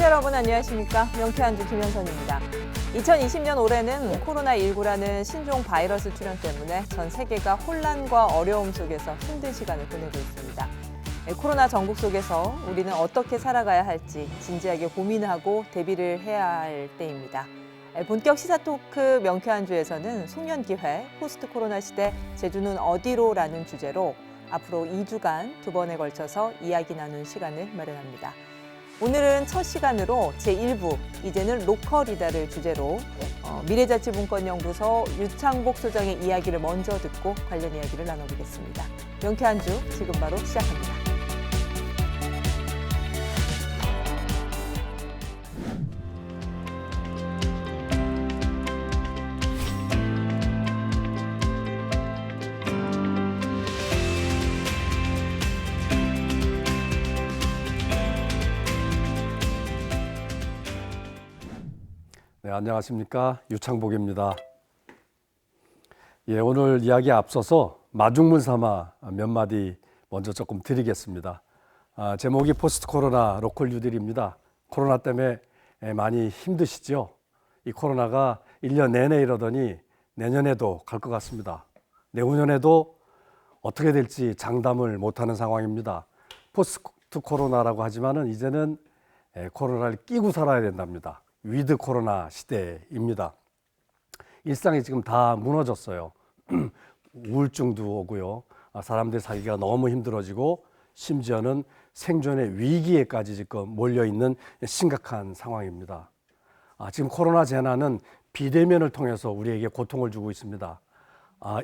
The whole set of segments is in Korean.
시청자 여러분 안녕하십니까? 명쾌한 주 김현선입니다. 2020년 올해는 코로나19라는 신종 바이러스 출현 때문에 전 세계가 혼란과 어려움 속에서 힘든 시간을 보내고 있습니다. 코로나 전국 속에서 우리는 어떻게 살아가야 할지 진지하게 고민하고 대비를 해야 할 때입니다. 본격 시사 토크 명쾌한 주에서는 송년기회 포스트 코로나 시대 제주는 어디로라는 주제로 앞으로 2주간 2번에 걸쳐서 이야기 나눈 시간을 마련합니다. 오늘은 첫 시간으로 제1부 이제는 로컬이다를 주제로 미래자치문건연구소 유창복 소장의 이야기를 먼저 듣고 관련 이야기를 나눠보겠습니다. 명쾌한 주 지금 바로 시작합니다. 네, 안녕하십니까. 유창복입니다. 오늘 이야기에 앞서서 마중물 삼아 몇 마디 먼저 조금 드리겠습니다. 제목이 포스트 코로나 로컬 뉴딜입니다. 코로나 때문에 많이 힘드시죠? 이 코로나가 1년 내내 이러더니 내년에도 갈 것 같습니다. 내후년에도 어떻게 될지 장담을 못하는 상황입니다. 포스트 코로나라고 하지만은 이제는 코로나를 끼고 살아야 된답니다. 위드 코로나 시대입니다. 일상이 지금 다 무너졌어요. 우울증도 오고요. 사람들 살기가 너무 힘들어지고 심지어는 생존의 위기에까지 지금 몰려있는 심각한 상황입니다. 지금 코로나 재난은 비대면을 통해서 우리에게 고통을 주고 있습니다.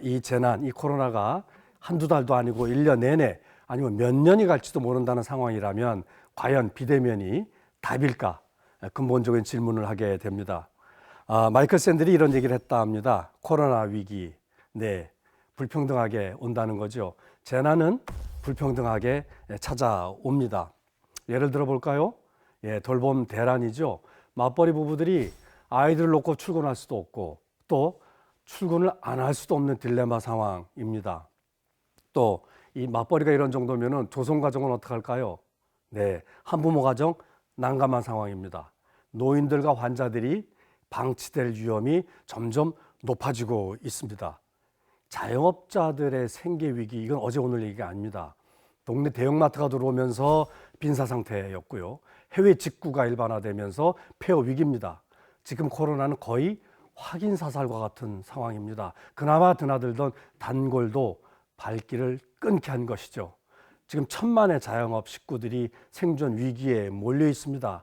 이 재난, 이 코로나가 한두 달도 아니고 1년 내내 아니면 몇 년이 갈지도 모른다는 상황이라면 과연 비대면이 답일까? 근본적인 질문을 하게 됩니다. 마이클 샌들이 이런 얘기를 했다 합니다. 코로나 위기, 네, 불평등하게 온다는 거죠. 재난은 불평등하게 찾아옵니다. 예를 들어 볼까요? 돌봄 대란이죠. 맞벌이 부부들이 아이들을 놓고 출근할 수도 없고 또 출근을 안 할 수도 없는 딜레마 상황입니다. 또 이 맞벌이가 이런 정도면은 조성 가정은 어떡할까요? 네, 한부모 가정 난감한 상황입니다. 노인들과 환자들이 방치될 위험이 점점 높아지고 있습니다. 자영업자들의 생계 위기, 이건 어제 오늘 얘기가 아닙니다. 동네 대형마트가 들어오면서 빈사 상태였고요. 해외 직구가 일반화되면서 폐업 위기입니다. 지금 코로나는 거의 확인 사살과 같은 상황입니다. 그나마 드나들던 단골도 발길을 끊게 한 것이죠. 지금 천만의 자영업 식구들이 생존 위기에 몰려 있습니다.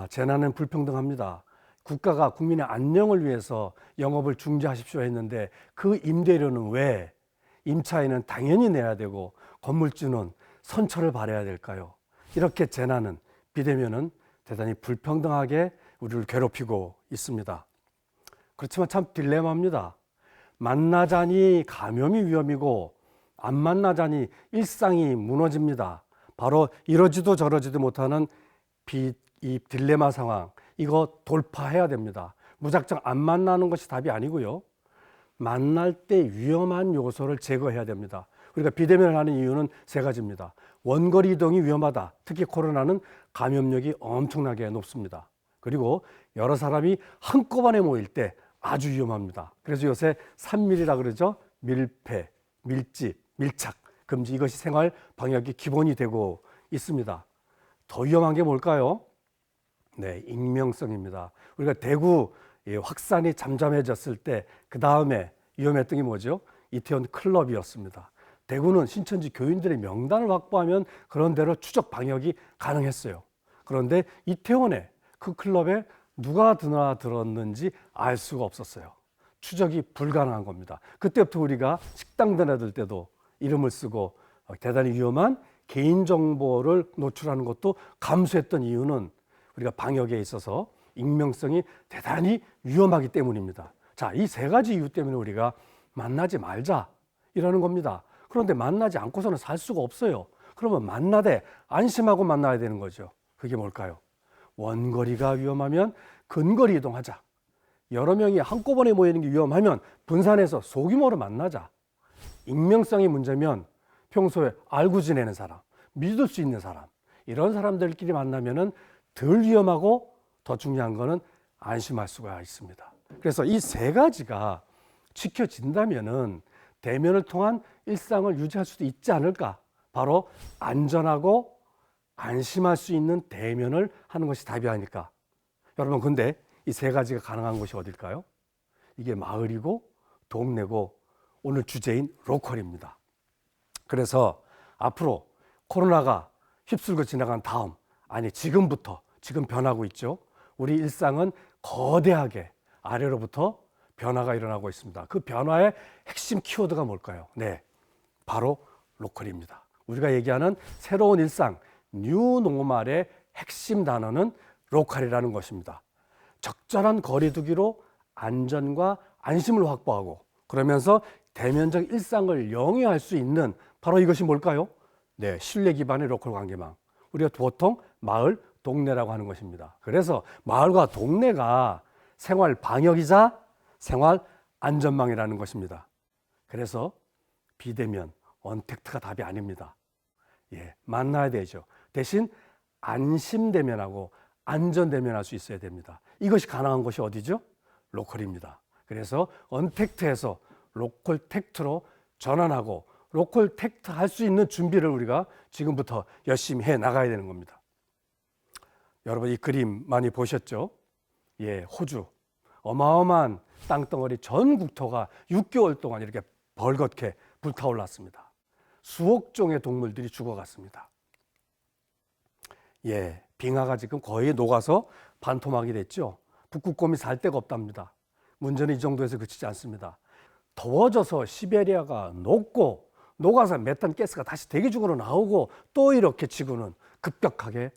재난은 불평등합니다. 국가가 국민의 안녕을 위해서 영업을 중지하십시오 했는데 그 임대료는 왜 임차인은 당연히 내야 되고 건물주는 선처를 받아야 될까요? 이렇게 재난은 비대면은 대단히 불평등하게 우리를 괴롭히고 있습니다. 그렇지만 참 딜레마입니다. 만나자니 감염이 위험이고 안 만나자니 일상이 무너집니다. 바로 이러지도 저러지도 못하는 이 딜레마 상황, 이거 돌파해야 됩니다. 무작정 안 만나는 것이 답이 아니고요. 만날 때 위험한 요소를 제거해야 됩니다. 우리가 비대면을 하는 이유는 세 가지입니다. 원거리 이동이 위험하다. 특히 코로나는 감염력이 엄청나게 높습니다. 그리고 여러 사람이 한꺼번에 모일 때 아주 위험합니다. 그래서 요새 3밀이라 그러죠. 밀폐, 밀집, 밀착, 금지, 이것이 생활 방역의 기본이 되고 있습니다. 더 위험한 게 뭘까요? 네, 익명성입니다. 우리가 대구 확산이 잠잠해졌을 때 그 다음에 위험했던 게 뭐죠? 이태원 클럽이었습니다. 대구는 신천지 교인들의 명단을 확보하면 그런 대로 추적 방역이 가능했어요. 그런데 이태원에 그 클럽에 누가 드나들었는지 알 수가 없었어요. 추적이 불가능한 겁니다. 그때부터 우리가 식당 드나들 때도 이름을 쓰고 대단히 위험한 개인정보를 노출하는 것도 감수했던 이유는 우리가 방역에 있어서 익명성이 대단히 위험하기 때문입니다. 자, 이 세 가지 이유 때문에 우리가 만나지 말자 이러는 겁니다. 그런데 만나지 않고서는 살 수가 없어요. 그러면 만나되 안심하고 만나야 되는 거죠. 그게 뭘까요? 원거리가 위험하면 근거리 이동하자. 여러 명이 한꺼번에 모이는 게 위험하면 분산해서 소규모로 만나자. 익명성이 문제면 평소에 알고 지내는 사람, 믿을 수 있는 사람, 이런 사람들끼리 만나면은 덜 위험하고 더 중요한 거는 안심할 수가 있습니다. 그래서 이 세 가지가 지켜진다면은 대면을 통한 일상을 유지할 수도 있지 않을까. 바로 안전하고 안심할 수 있는 대면을 하는 것이 답이 아닐까. 여러분, 근데 이 세 가지가 가능한 곳이 어딜까요? 이게 마을이고 동네고 오늘 주제인 로컬입니다. 그래서 앞으로 코로나가 휩쓸고 지나간 다음, 아니 지금부터, 지금 변하고 있죠. 우리 일상은 거대하게 아래로부터 변화가 일어나고 있습니다. 그 변화의 핵심 키워드가 뭘까요? 네, 바로 로컬입니다. 우리가 얘기하는 새로운 일상, 뉴노멀의 핵심 단어는 로컬이라는 것입니다. 적절한 거리두기로 안전과 안심을 확보하고 그러면서 대면적 일상을 영위할 수 있는 바로 이것이 뭘까요? 네, 신뢰 기반의 로컬 관계망. 우리가 보통 마을, 동네라고 하는 것입니다. 그래서 마을과 동네가 생활 방역이자 생활 안전망이라는 것입니다. 그래서 비대면, 언택트가 답이 아닙니다. 예, 만나야 되죠. 대신 안심대면하고 안전대면할 수 있어야 됩니다. 이것이 가능한 곳이 어디죠? 로컬입니다. 그래서 언택트에서 로컬 택트로 전환하고 로컬 택트 할 수 있는 준비를 우리가 지금부터 열심히 해 나가야 되는 겁니다. 여러분, 이 그림 많이 보셨죠? 예, 호주. 어마어마한 땅덩어리 전 국토가 6개월 동안 이렇게 벌겋게 불타올랐습니다. 수억 종의 동물들이 죽어갔습니다. 예, 빙하가 지금 거의 녹아서 반토막이 됐죠. 북극곰이 살 데가 없답니다. 문제는 이 정도에서 그치지 않습니다. 더워져서 시베리아가 녹아서 메탄 가스가 다시 대기중으로 나오고 또 이렇게 지구는 급격하게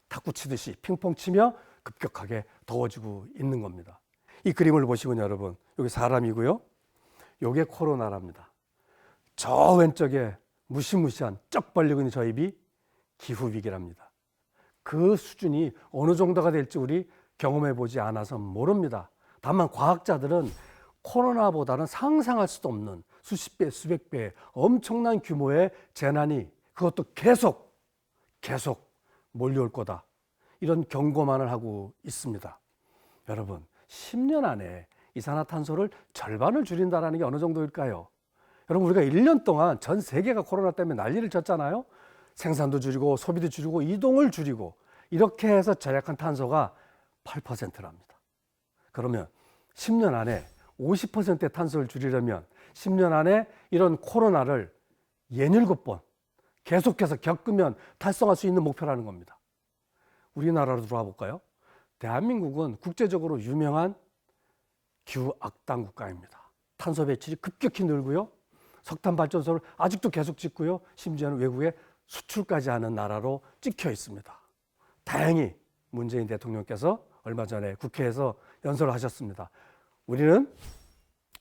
탁구 치듯이 핑퐁 치며 급격하게 더워지고 있는 겁니다. 이 그림을 보시면 여러분, 여기 사람이고요. 요게 코로나랍니다. 저 왼쪽에 무시무시한 쩍 벌리고 있는 저 입이 기후위기랍니다. 그 수준이 어느 정도가 될지 우리 경험해 보지 않아서 모릅니다. 다만 과학자들은 코로나보다는 상상할 수도 없는 수십 배, 수백 배의 엄청난 규모의 재난이 그것도 계속 몰려올 거다. 이런 경고만을 하고 있습니다. 여러분, 10년 안에 이산화탄소를 절반을 줄인다는 게 어느 정도일까요? 여러분, 우리가 1년 동안 전 세계가 코로나 때문에 난리를 쳤잖아요. 생산도 줄이고 소비도 줄이고 이동을 줄이고 이렇게 해서 절약한 탄소가 8%랍니다. 그러면 10년 안에 50%의 탄소를 줄이려면 10년 안에 이런 코로나를 67번 계속해서 겪으면 달성할 수 있는 목표라는 겁니다. 우리나라로 들어와 볼까요? 대한민국은 국제적으로 유명한 기후악당 국가입니다. 탄소 배출이 급격히 늘고요. 석탄 발전소를 아직도 계속 짓고요. 심지어는 외국에 수출까지 하는 나라로 찍혀 있습니다. 다행히 문재인 대통령께서 얼마 전에 국회에서 연설을 하셨습니다. 우리는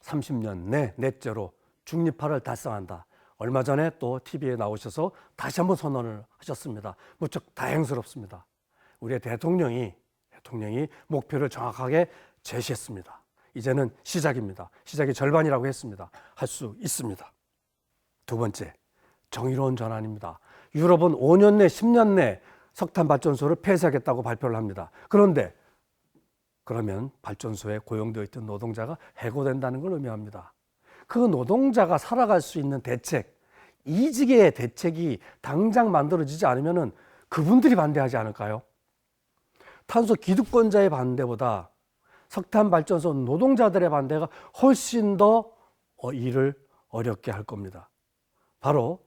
30년 내 넷제로 중립화를 달성한다. 얼마 전에 또 TV에 나오셔서 다시 한번 선언을 하셨습니다. 무척 다행스럽습니다. 우리의 대통령이 목표를 정확하게 제시했습니다. 이제는 시작입니다. 시작이 절반이라고 했습니다. 할 수 있습니다. 두 번째, 정의로운 전환입니다. 유럽은 5년 내, 10년 내 석탄 발전소를 폐쇄하겠다고 발표를 합니다. 그러면 발전소에 고용되어 있던 노동자가 해고된다는 걸 의미합니다. 그 노동자가 살아갈 수 있는 대책, 이직의 대책이 당장 만들어지지 않으면 그분들이 반대하지 않을까요? 탄소 기득권자의 반대보다 석탄 발전소 노동자들의 반대가 훨씬 더 일을 어렵게 할 겁니다. 바로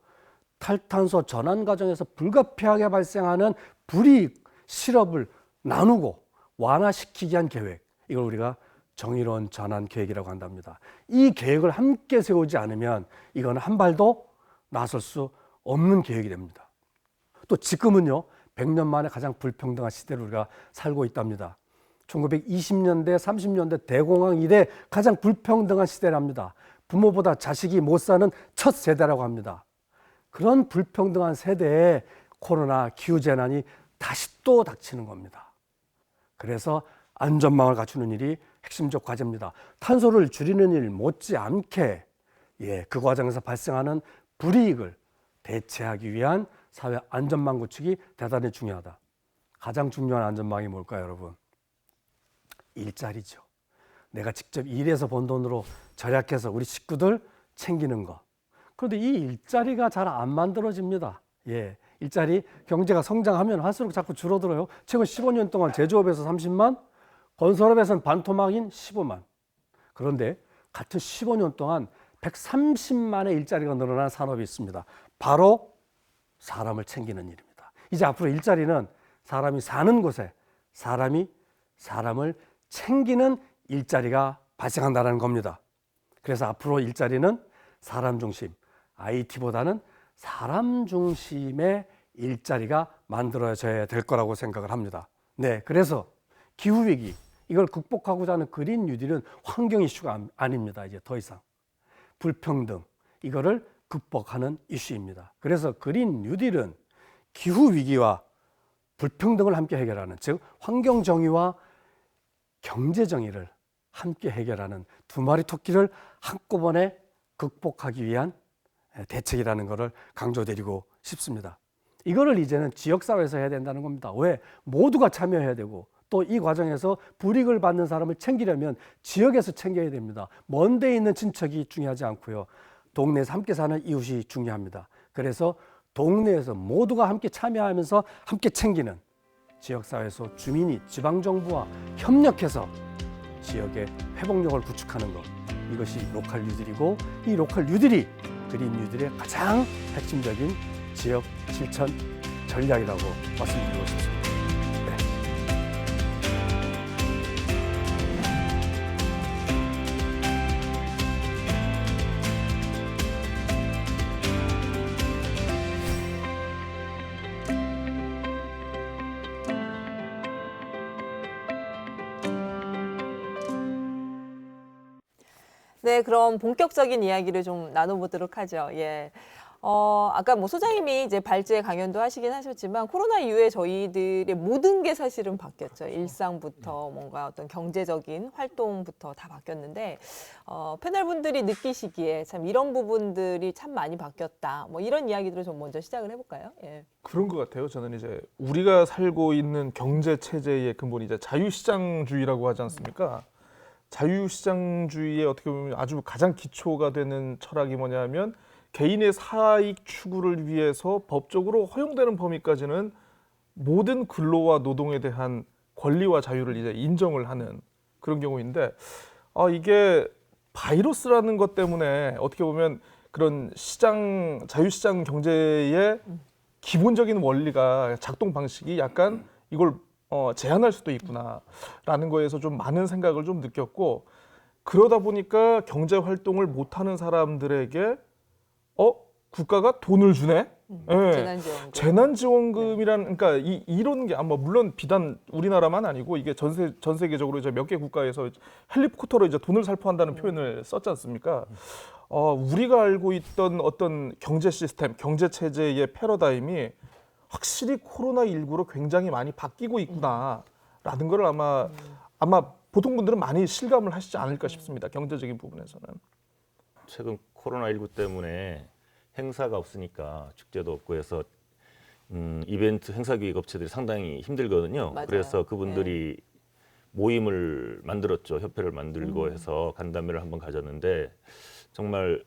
탈탄소 전환 과정에서 불가피하게 발생하는 불이익, 실업을 나누고 완화시키기 위한 계획, 이걸 우리가 정의로운 전환 계획이라고 한답니다. 이 계획을 함께 세우지 않으면 이건 한 발도 나설 수 없는 계획이 됩니다. 또 지금은요, 100년 만에 가장 불평등한 시대를 우리가 살고 있답니다. 1920년대, 30년대 대공황 이래 가장 불평등한 시대랍니다. 부모보다 자식이 못 사는 첫 세대라고 합니다. 그런 불평등한 세대에 코로나 기후재난이 다시 또 닥치는 겁니다. 그래서 안전망을 갖추는 일이 핵심적 과제입니다. 탄소를 줄이는 일 못지않게 그 과정에서 발생하는 불이익을 대체하기 위한 사회 안전망 구축이 대단히 중요하다. 가장 중요한 안전망이 뭘까요, 여러분? 일자리죠. 내가 직접 일해서 번 돈으로 절약해서 우리 식구들 챙기는 거. 그런데 이 일자리가 잘 안 만들어집니다. 예, 일자리 경제가 성장하면 할수록 자꾸 줄어들어요. 최근 15년 동안 제조업에서 30만, 건설업에서는 반토막인 15만. 그런데 같은 15년 동안 130만의 일자리가 늘어난 산업이 있습니다. 바로 사람을 챙기는 일입니다. 이제 앞으로 일자리는 사람이 사는 곳에 사람이 사람을 챙기는 일자리가 발생한다는 겁니다. 그래서 앞으로 일자리는 사람 중심, IT보다는 사람 중심의 일자리가 만들어져야 될 거라고 생각을 합니다. 네, 그래서 기후위기, 이걸 극복하고자 하는 그린 뉴딜은 환경 이슈가 아닙니다. 이제 더 이상. 불평등, 이거를 극복하는 이슈입니다. 그래서 그린 뉴딜은 기후위기와 불평등을 함께 해결하는, 즉 환경 정의와 경제 정의를 함께 해결하는 두 마리 토끼를 한꺼번에 극복하기 위한 대책이라는 것을 강조드리고 싶습니다. 이거를 이제는 지역사회에서 해야 된다는 겁니다. 왜? 모두가 참여해야 되고 또 이 과정에서 불이익을 받는 사람을 챙기려면 지역에서 챙겨야 됩니다. 먼 데 있는 친척이 중요하지 않고요. 동네에서 함께 사는 이웃이 중요합니다. 그래서 동네에서 모두가 함께 참여하면서 함께 챙기는, 지역사회에서 주민이 지방정부와 협력해서 지역의 회복력을 구축하는 것, 이것이 로컬 뉴딜이고, 이 로컬 뉴딜이 그린 뉴딜의 가장 핵심적인 지역 실천 전략이라고 말씀드리고 싶습니다. 네, 그럼 본격적인 이야기를 좀 나눠보도록 하죠. 예. 아까 뭐 소장님이 이제 발제 강연도 하시긴 하셨지만 코로나 이후에 저희들의 모든 게 사실은 바뀌었죠. 일상부터 뭔가 어떤 경제적인 활동부터 다 바뀌었는데 패널 분들이 느끼시기에 참 이런 부분들이 참 많이 바뀌었다. 뭐 이런 이야기들을 좀 먼저 시작을 해볼까요? 예. 그런 것 같아요. 저는 이제 우리가 살고 있는 경제 체제의 근본이 이제 자유시장주의라고 하지 않습니까? 자유시장주의의 어떻게 보면 아주 가장 기초가 되는 철학이 뭐냐면 개인의 사익 추구를 위해서 법적으로 허용되는 범위까지는 모든 근로와 노동에 대한 권리와 자유를 이제 인정을 하는 그런 경우인데, 이게 바이러스라는 것 때문에 어떻게 보면 그런 자유시장 경제의 기본적인 원리가, 작동 방식이 약간 이걸 제한할 수도 있구나라는 거에서 좀 많은 생각을 좀 느꼈고, 그러다 보니까 경제 활동을 못하는 사람들에게 국가가 돈을 주네? 네. 재난지원금이라는, 그러니까 이런 게 아마 물론 비단 우리나라만 아니고 이게 전 세계적으로 이제 몇 개 국가에서 헬리콥터로 이제 돈을 살포한다는 표현을 썼지 않습니까? 우리가 알고 있던 어떤 경제 시스템, 경제 체제의 패러다임이 확실히 코로나19로 굉장히 많이 바뀌고 있구나라는 걸 아마 보통 분들은 많이 실감을 하시지 않을까 싶습니다. 경제적인 부분에서는. 최근 코로나19 때문에 행사가 없으니까 축제도 없고 해서 이벤트 행사 기획 업체들이 상당히 힘들거든요. 맞아요. 그래서 그분들이 모임을 만들었죠. 협회를 만들고 해서 간담회를 한번 가졌는데 정말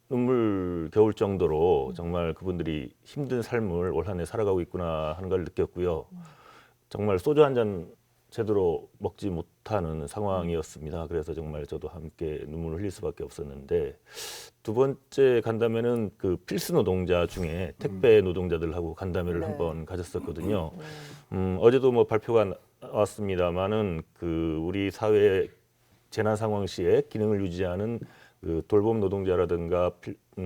눈물 겨울 정도로 정말 그분들이 힘든 삶을 올 한 해 살아가고 있구나 하는 걸 느꼈고요. 정말 소주 한 잔 제대로 먹지 못하는 상황이었습니다. 그래서 정말 저도 함께 눈물을 흘릴 수밖에 없었는데, 두 번째 간담회는 그 필수 노동자 중에 택배 노동자들하고 간담회를 네. 한번 가졌었거든요. 어제도 뭐 발표가 나왔습니다만은 그 우리 사회 재난 상황 시에 기능을 유지하는 그 돌봄 노동자라든가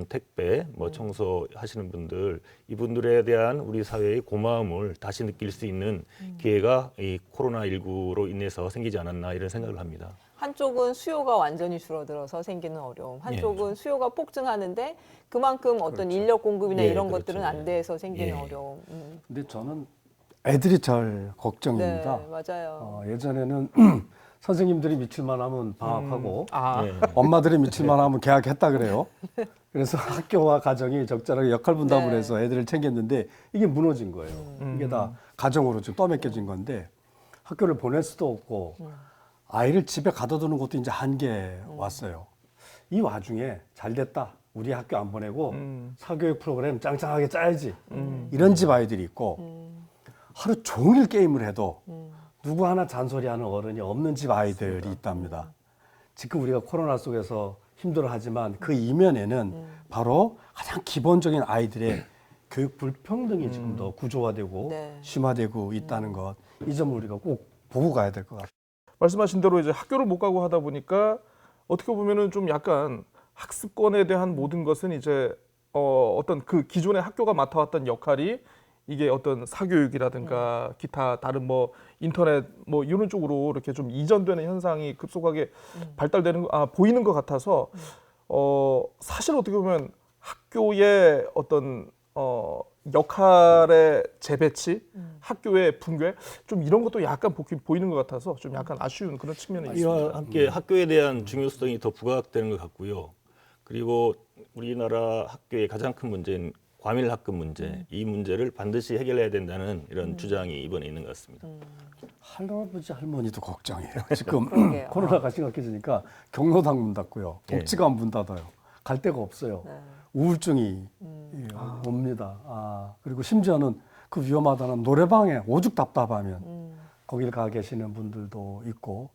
택배, 뭐 청소하시는 분들, 이분들에 대한 우리 사회의 고마움을 다시 느낄 수 있는 기회가 이 코로나19로 인해서 생기지 않았나 이런 생각을 합니다. 한쪽은 수요가 완전히 줄어들어서 생기는 어려움, 한쪽은 수요가 폭증하는데 그만큼 어떤 인력 공급이나 예, 이런 그렇죠. 것들은 안 돼서 생기는 예. 어려움. 근데 저는 애들이 잘 걱정입니다. 네, 맞아요. 예전에는 선생님들이 미칠만 하면 방학하고 아, 엄마들이 미칠만 하면 개학했다 그래요. 그래서 학교와 가정이 적절하게 역할 분담을 네. 해서 애들을 챙겼는데 이게 무너진 거예요. 이게 다 가정으로 지금 떠맡겨진 건데 학교를 보낼 수도 없고 아이를 집에 가둬두는 것도 이제 한계에 왔어요. 이 와중에 잘 됐다. 우리 학교 안 보내고 사교육 프로그램 짱짱하게 짜야지. 이런 집 아이들이 있고 하루 종일 게임을 해도 누구 하나 잔소리하는 어른이 없는 집 아이들이 있답니다. 지금 우리가 코로나 속에서 힘들어하지만 그 이면에는 바로 가장 기본적인 아이들의 교육 불평등이 지금 더 구조화되고 네. 심화되고 있다는 것. 이 점을 우리가 꼭 보고 가야 될 것 같아요. 말씀하신 대로 이제 학교를 못 가고 하다 보니까 어떻게 보면은 좀 약간 학습권에 대한 모든 것은 이제 어떤 그 기존의 학교가 맡아왔던 역할이 이게 어떤 사교육이라든가 기타 다른 뭐 인터넷 뭐 이런 쪽으로 이렇게 좀 이전되는 현상이 급속하게 발달되는 보이는 것 같아서 사실 어떻게 보면 학교의 어떤 역할의 재배치, 학교의 붕괴 좀 이런 것도 약간 보이는 것 같아서 좀 약간 아쉬운 그런 측면이 있습니다. 이와 함께 학교에 대한 중요성이 더 부각되는 것 같고요. 그리고 우리나라 학교의 가장 큰 문제인 과밀 학급 문제, 이 문제를 반드시 해결해야 된다는 이런 주장이 이번에 있는 것 같습니다. 할아버지 할머니도 걱정이에요. 지금 그러게요. 코로나가 심각해지니까 경로당 문 닫고요. 예. 복지관 문 닫아요. 갈 데가 없어요. 네. 우울증이 옵니다. 그리고 심지어는 그 위험하다는 노래방에 오죽 답답하면 거길 가 계시는 분들도 있고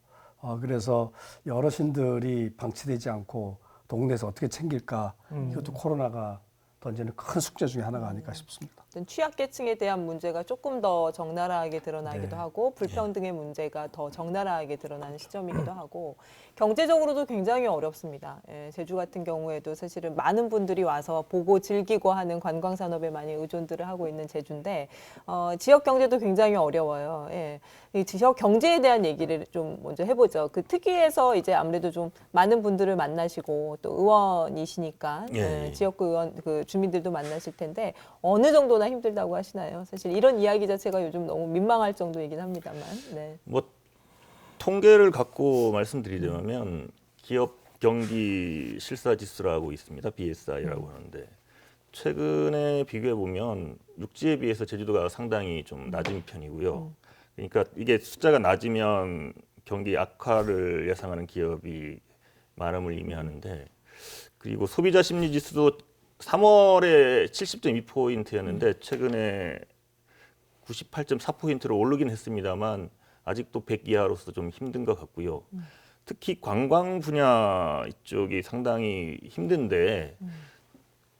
그래서 어르신들이 방치되지 않고 동네에서 어떻게 챙길까 이것도 코로나가 던지는 큰 숙제 중에 하나가 아닐까 싶습니다. 어떤 취약계층에 대한 문제가 조금 더 적나라하게 드러나기도 네. 하고 불평등의 문제가 더 적나라하게 드러나는 시점이기도 하고 경제적으로도 굉장히 어렵습니다. 예, 제주 같은 경우에도 사실은 많은 분들이 와서 보고 즐기고 하는 관광 산업에 많이 의존들을 하고 있는 제주인데 지역 경제도 굉장히 어려워요. 예, 이 지역 경제에 대한 얘기를 좀 먼저 해보죠. 그 특위에서 이제 아무래도 좀 많은 분들을 만나시고 또 의원이시니까 예. 지역구 의원 그 주민들도 만나실 텐데 어느 정도나 힘들다고 하시나요? 사실 이런 이야기 자체가 요즘 너무 민망할 정도이긴 합니다만. 네. 뭐 통계를 갖고 말씀드리자면 기업 경기 실사 지수라고 있습니다. BSI라고 하는데 최근에 비교해 보면 육지에 비해서 제주도가 상당히 좀 낮은 편이고요. 그러니까 이게 숫자가 낮으면 경기 악화를 예상하는 기업이 많음을 의미하는데 그리고 소비자 심리 지수도 3월에 70.2포인트였는데 최근에 98.4포인트로 오르긴 했습니다만 아직도 100 이하로서 좀 힘든 것 같고요. 특히 관광 분야 이쪽이 상당히 힘든데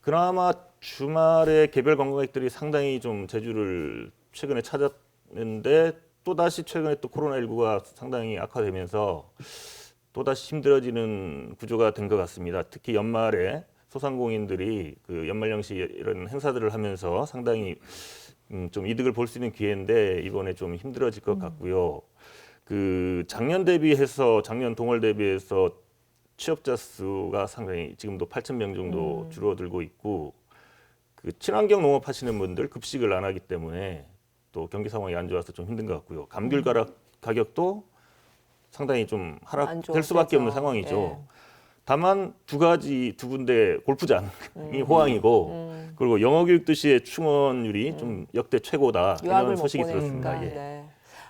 그나마 주말에 개별 관광객들이 상당히 좀 제주를 최근에 찾았는데 또다시 최근에 또 코로나19가 상당히 악화되면서 또다시 힘들어지는 구조가 된 것 같습니다. 특히 연말에 소상공인들이 그 연말연시 이런 행사들을 하면서 상당히 좀 이득을 볼 수 있는 기회인데 이번에 좀 힘들어질 것 같고요. 그 작년 동월 대비해서 취업자 수가 상당히 지금도 8,000명 정도 줄어들고 있고 그 친환경 농업 하시는 분들 급식을 안 하기 때문에 또 경기 상황이 안 좋아서 좀 힘든 것 같고요. 감귤 가격도 상당히 좀 안 하락될 수밖에 없는 좋아지죠. 상황이죠. 예. 다만 두 군데 골프장이 호황이고 그리고 영어교육 도시의 충원율이 좀 역대 최고다 유학을 이런 못 소식이 보내니까. 들었습니다. 예. 네.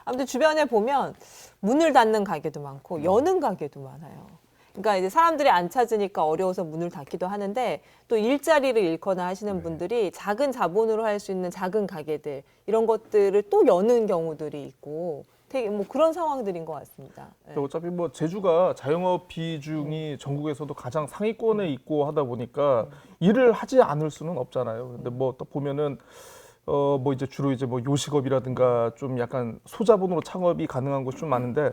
아무튼 주변에 보면 문을 닫는 가게도 많고 여는 가게도 많아요. 그러니까 이제 사람들이 안 찾으니까 어려워서 문을 닫기도 하는데 또 일자리를 잃거나 하시는 분들이 작은 자본으로 할 수 있는 작은 가게들 이런 것들을 또 여는 경우들이 있고 되게 뭐 그런 상황들인 것 같습니다. 네. 어차피 뭐 제주가 자영업 비중이 전국에서도 가장 상위권에 있고 하다 보니까 일을 하지 않을 수는 없잖아요. 근데 뭐 또 보면은 뭐 이제 주로 이제 뭐 요식업이라든가 좀 약간 소자본으로 창업이 가능한 곳이 좀 많은데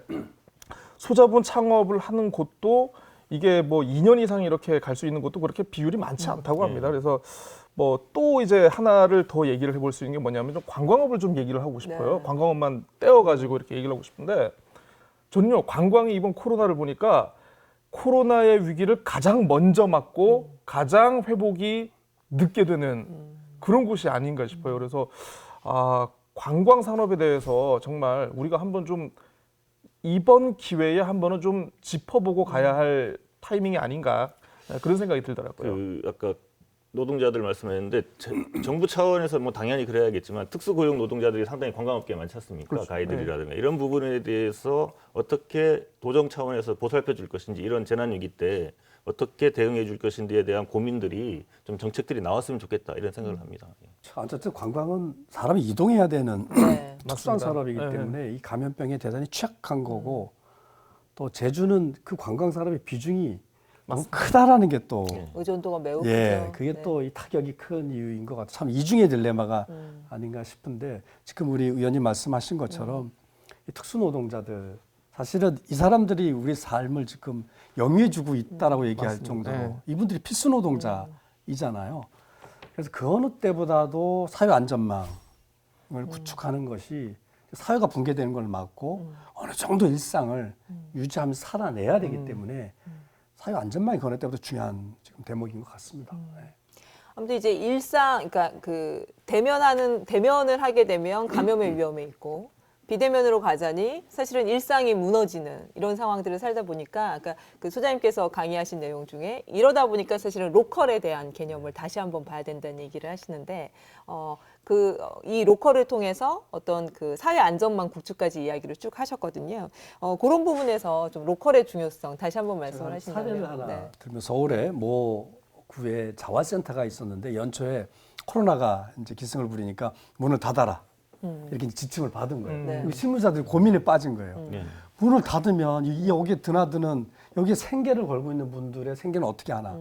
소자본 창업을 하는 곳도 이게 뭐 2년 이상 이렇게 갈 수 있는 곳도 그렇게 비율이 많지 않다고 합니다. 그래서 뭐 또 이제 하나를 더 얘기를 해볼 수 있는 게 뭐냐면 좀 관광업을 좀 얘기를 하고 싶어요. 네. 관광업만 떼어가지고 이렇게 얘기를 하고 싶은데 전요 관광이 이번 코로나를 보니까 코로나의 위기를 가장 먼저 맞고 가장 회복이 늦게 되는 그런 곳이 아닌가 싶어요. 그래서 관광 산업에 대해서 정말 우리가 한번 좀 이번 기회에 한번은 좀 짚어보고 가야 할 타이밍이 아닌가 그런 생각이 들더라고요. 그 아까 노동자들 말씀하셨는데 정부 차원에서 뭐 당연히 그래야겠지만 특수고용 노동자들이 상당히 관광업계에 많지 않습니까? 그렇죠. 가이드라든가 이런 부분에 대해서 어떻게 도정 차원에서 보살펴 줄 것인지 이런 재난 위기 때 어떻게 대응해 줄 것인지에 대한 고민들이 좀 정책들이 나왔으면 좋겠다 이런 생각을 합니다. 어쨌든 관광은 사람이 이동해야 되는 네. 특수한 맞습니다. 산업이기 네. 때문에 이 감염병에 대단히 취약한 거고 또 제주는 그 관광 산업의 비중이 너무 크다라는 게 또 네. 의존도가 매우 예, 크죠. 그게 네. 또 이 타격이 큰 이유인 것 같아요. 참 이중의 딜레마가 아닌가 싶은데 지금 우리 의원님 말씀하신 것처럼 이 특수노동자들 사실은 이 사람들이 우리 삶을 지금 영위해주고 있다라고 얘기할 맞습니다. 정도로 네. 이분들이 필수노동자이잖아요. 그래서 그 어느 때보다도 사회 안전망을 구축하는 것이 사회가 붕괴되는 걸 막고 어느 정도 일상을 유지하면서 살아내야 되기 때문에 사회 안전망이 그 어느 때보다 중요한 지금 대목인 것 같습니다. 네. 아무튼 이제 일상, 그러니까 그 대면을 하게 되면 감염의 위험이 있고 비대면으로 가자니 사실은 일상이 무너지는 이런 상황들을 살다 보니까 아까 그 소장님께서 강의하신 내용 중에 이러다 보니까 사실은 로컬에 대한 개념을 다시 한번 봐야 된다는 얘기를 하시는데 이 로컬을 통해서 어떤 그 사회 안전망 구축까지 이야기를 쭉 하셨거든요. 그런 부분에서 좀 로컬의 중요성 다시 한번 말씀을 하신다면. 사례를 하나 네. 들면 서울에 모 구에 자활센터가 있었는데 연초에 코로나가 이제 기승을 부리니까 문을 닫아라 이렇게 지침을 받은 거예요. 네. 그리고 실무자들이 고민에 빠진 거예요. 네. 문을 닫으면 여기에 드나드는 여기에 생계를 걸고 있는 분들의 생계는 어떻게 하나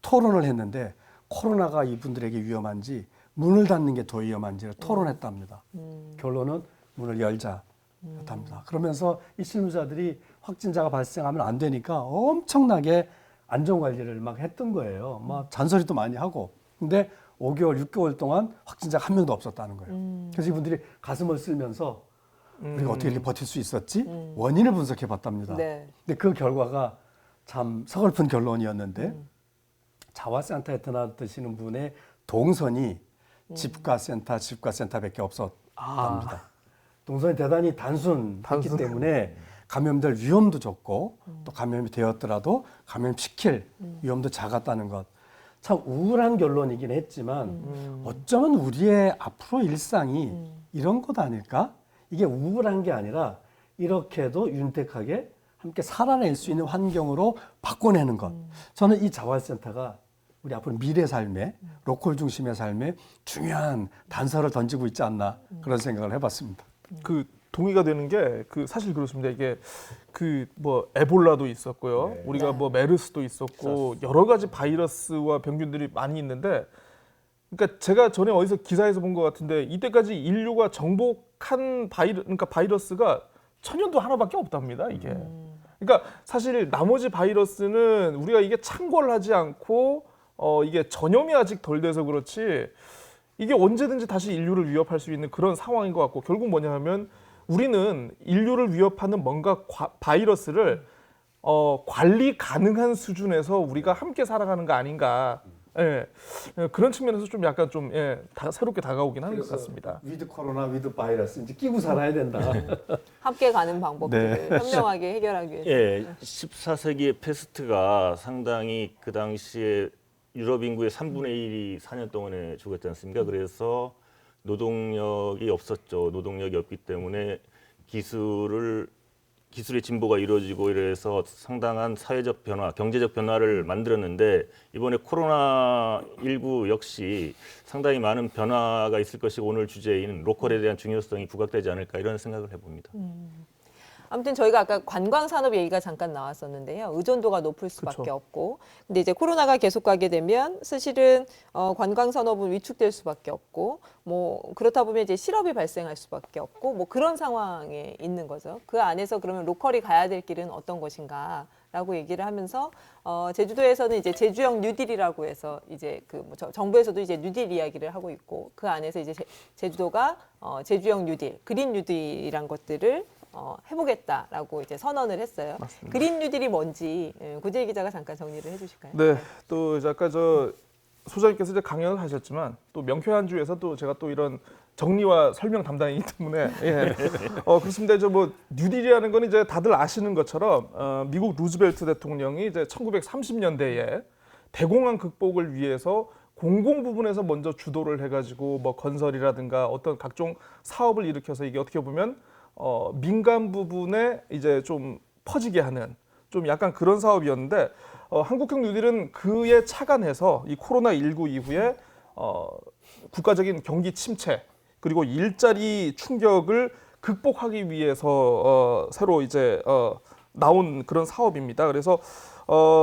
토론을 했는데 코로나가 이분들에게 위험한지 문을 닫는 게 더 위험한지를 토론했답니다. 결론은 문을 열자였답니다. 그러면서 이 실무자들이 확진자가 발생하면 안 되니까 엄청나게 안전관리를 막 했던 거예요. 막 잔소리도 많이 하고. 근데 5개월, 6개월 동안 확진자가 한 명도 없었다는 거예요. 그래서 이분들이 가슴을 쓸면서 우리가 어떻게 이렇게 버틸 수 있었지? 원인을 분석해 봤답니다. 네. 근데 그 결과가 참 서글픈 결론이었는데 자활센터에 드나드시는 분의 동선이 집과 센터밖에 없었답니다. 동선이 대단히 단순했기 때문에 감염될 위험도 적고 또 감염이 되었더라도 감염시킬 위험도 작았다는 것. 참 우울한 결론이긴 했지만 어쩌면 우리의 앞으로 일상이 이런 것 아닐까? 이게 우울한 게 아니라 이렇게도 윤택하게 함께 살아낼 수 있는 환경으로 바꿔내는 것. 저는 이 자활센터가 우리 앞으로 미래 삶에 로컬 중심의 삶에 중요한 단서를 던지고 있지 않나 그런 생각을 해봤습니다. 그 동의가 되는 게 그 사실 그렇습니다. 이게 그 뭐 에볼라도 있었고요. 네. 우리가 뭐 메르스도 있었고 여러 가지 바이러스와 병균들이 많이 있는데 그러니까 제가 전에 어디서 기사에서 본 것 같은데 이때까지 인류가 정복한 바이러스가 천연두 하나밖에 없답니다. 이게. 그러니까 사실 나머지 바이러스는 우리가 이게 창궐하지 않고 이게 전염이 아직 덜 돼서 그렇지 이게 언제든지 다시 인류를 위협할 수 있는 그런 상황인 것 같고 결국 뭐냐면 우리는 인류를 위협하는 뭔가 바이러스를 관리 가능한 수준에서 우리가 함께 살아가는 거 아닌가. 예, 그런 측면에서 좀 약간 좀 새롭게 다가오긴 하는 것 같습니다. 위드 코로나, 위드 바이러스 이제 끼고 살아야 된다. 함께 가는 방법들을 네. 현명하게 해결하기 위해서. 예, 14세기의 패스트가 상당히 그 당시에 유럽 인구의 3분의 1이 4년 동안에 죽었지 않습니까? 그래서 노동력이 없었죠. 노동력이 없기 때문에 기술의 진보가 이루어지고 이래서 상당한 사회적 변화, 경제적 변화를 만들었는데 이번에 코로나19 역시 상당히 많은 변화가 있을 것이고 오늘 주제인 로컬에 대한 중요성이 부각되지 않을까 이런 생각을 해봅니다. 아무튼 저희가 아까 관광 산업 얘기가 잠깐 나왔었는데요. 의존도가 높을 수밖에 그쵸. 없고, 근데 이제 코로나가 계속 가게 되면 사실은 관광 산업은 위축될 수밖에 없고, 뭐 그렇다 보면 이제 실업이 발생할 수밖에 없고, 뭐 그런 상황에 있는 거죠. 그 안에서 그러면 로컬이 가야 될 길은 어떤 것인가라고 얘기를 하면서 제주도에서는 이제 제주형 뉴딜이라고 해서 이제 정부에서도 이제 뉴딜 이야기를 하고 있고, 그 안에서 이제 제주도가 제주형 뉴딜, 그린 뉴딜이란 것들을 해보겠다라고 이제 선언을 했어요. 맞습니다. 그린 뉴딜이 뭔지 고재희 기자가 잠깐 정리를 해주실까요? 네, 또 아까 소장님께서 이제 강연을 하셨지만 또 명쾌한주에서 또 제가 또 이런 정리와 설명 담당이기 때문에 그렇습니다. 이제 뭐 뉴딜이라는 건 이제 다들 아시는 것처럼 미국 루즈벨트 대통령이 이제 1930년대에 대공황 극복을 위해서 공공 부분에서 먼저 주도를 해가지고 뭐 건설이라든가 어떤 각종 사업을 일으켜서 이게 어떻게 보면 민간 부분에 이제 좀 퍼지게 하는 좀 약간 그런 사업이었는데 한국형 뉴딜은 그에 착안해서 이 코로나19 이후에 국가적인 경기 침체 그리고 일자리 충격을 극복하기 위해서 새로 이제 나온 그런 사업입니다. 그래서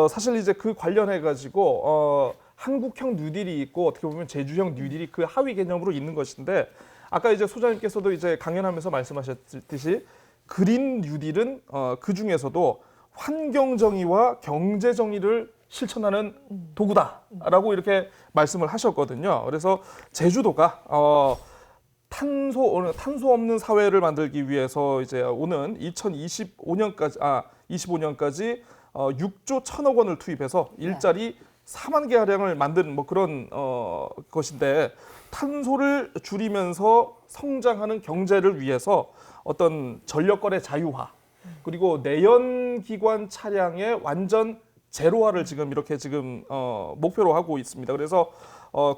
사실 이제 그 관련해 가지고 한국형 뉴딜이 있고 어떻게 보면 제주형 뉴딜이 그 하위 개념으로 있는 것인데 아까 이제 소장님께서도 이제 강연하면서 말씀하셨듯이 그린 뉴딜은 그 중에서도 환경 정의와 경제 정의를 실천하는 도구다라고 이렇게 말씀을 하셨거든요. 그래서 제주도가 탄소 없는 사회를 만들기 위해서 이제 오는 25년까지 6조 1천억 원을 투입해서 일자리 4만 개 가량을 만든 뭐 그런 것인데 탄소를 줄이면서 성장하는 경제를 위해서 어떤 전력거래 자유화 그리고 내연기관 차량의 완전 제로화를 지금 목표로 하고 있습니다. 그래서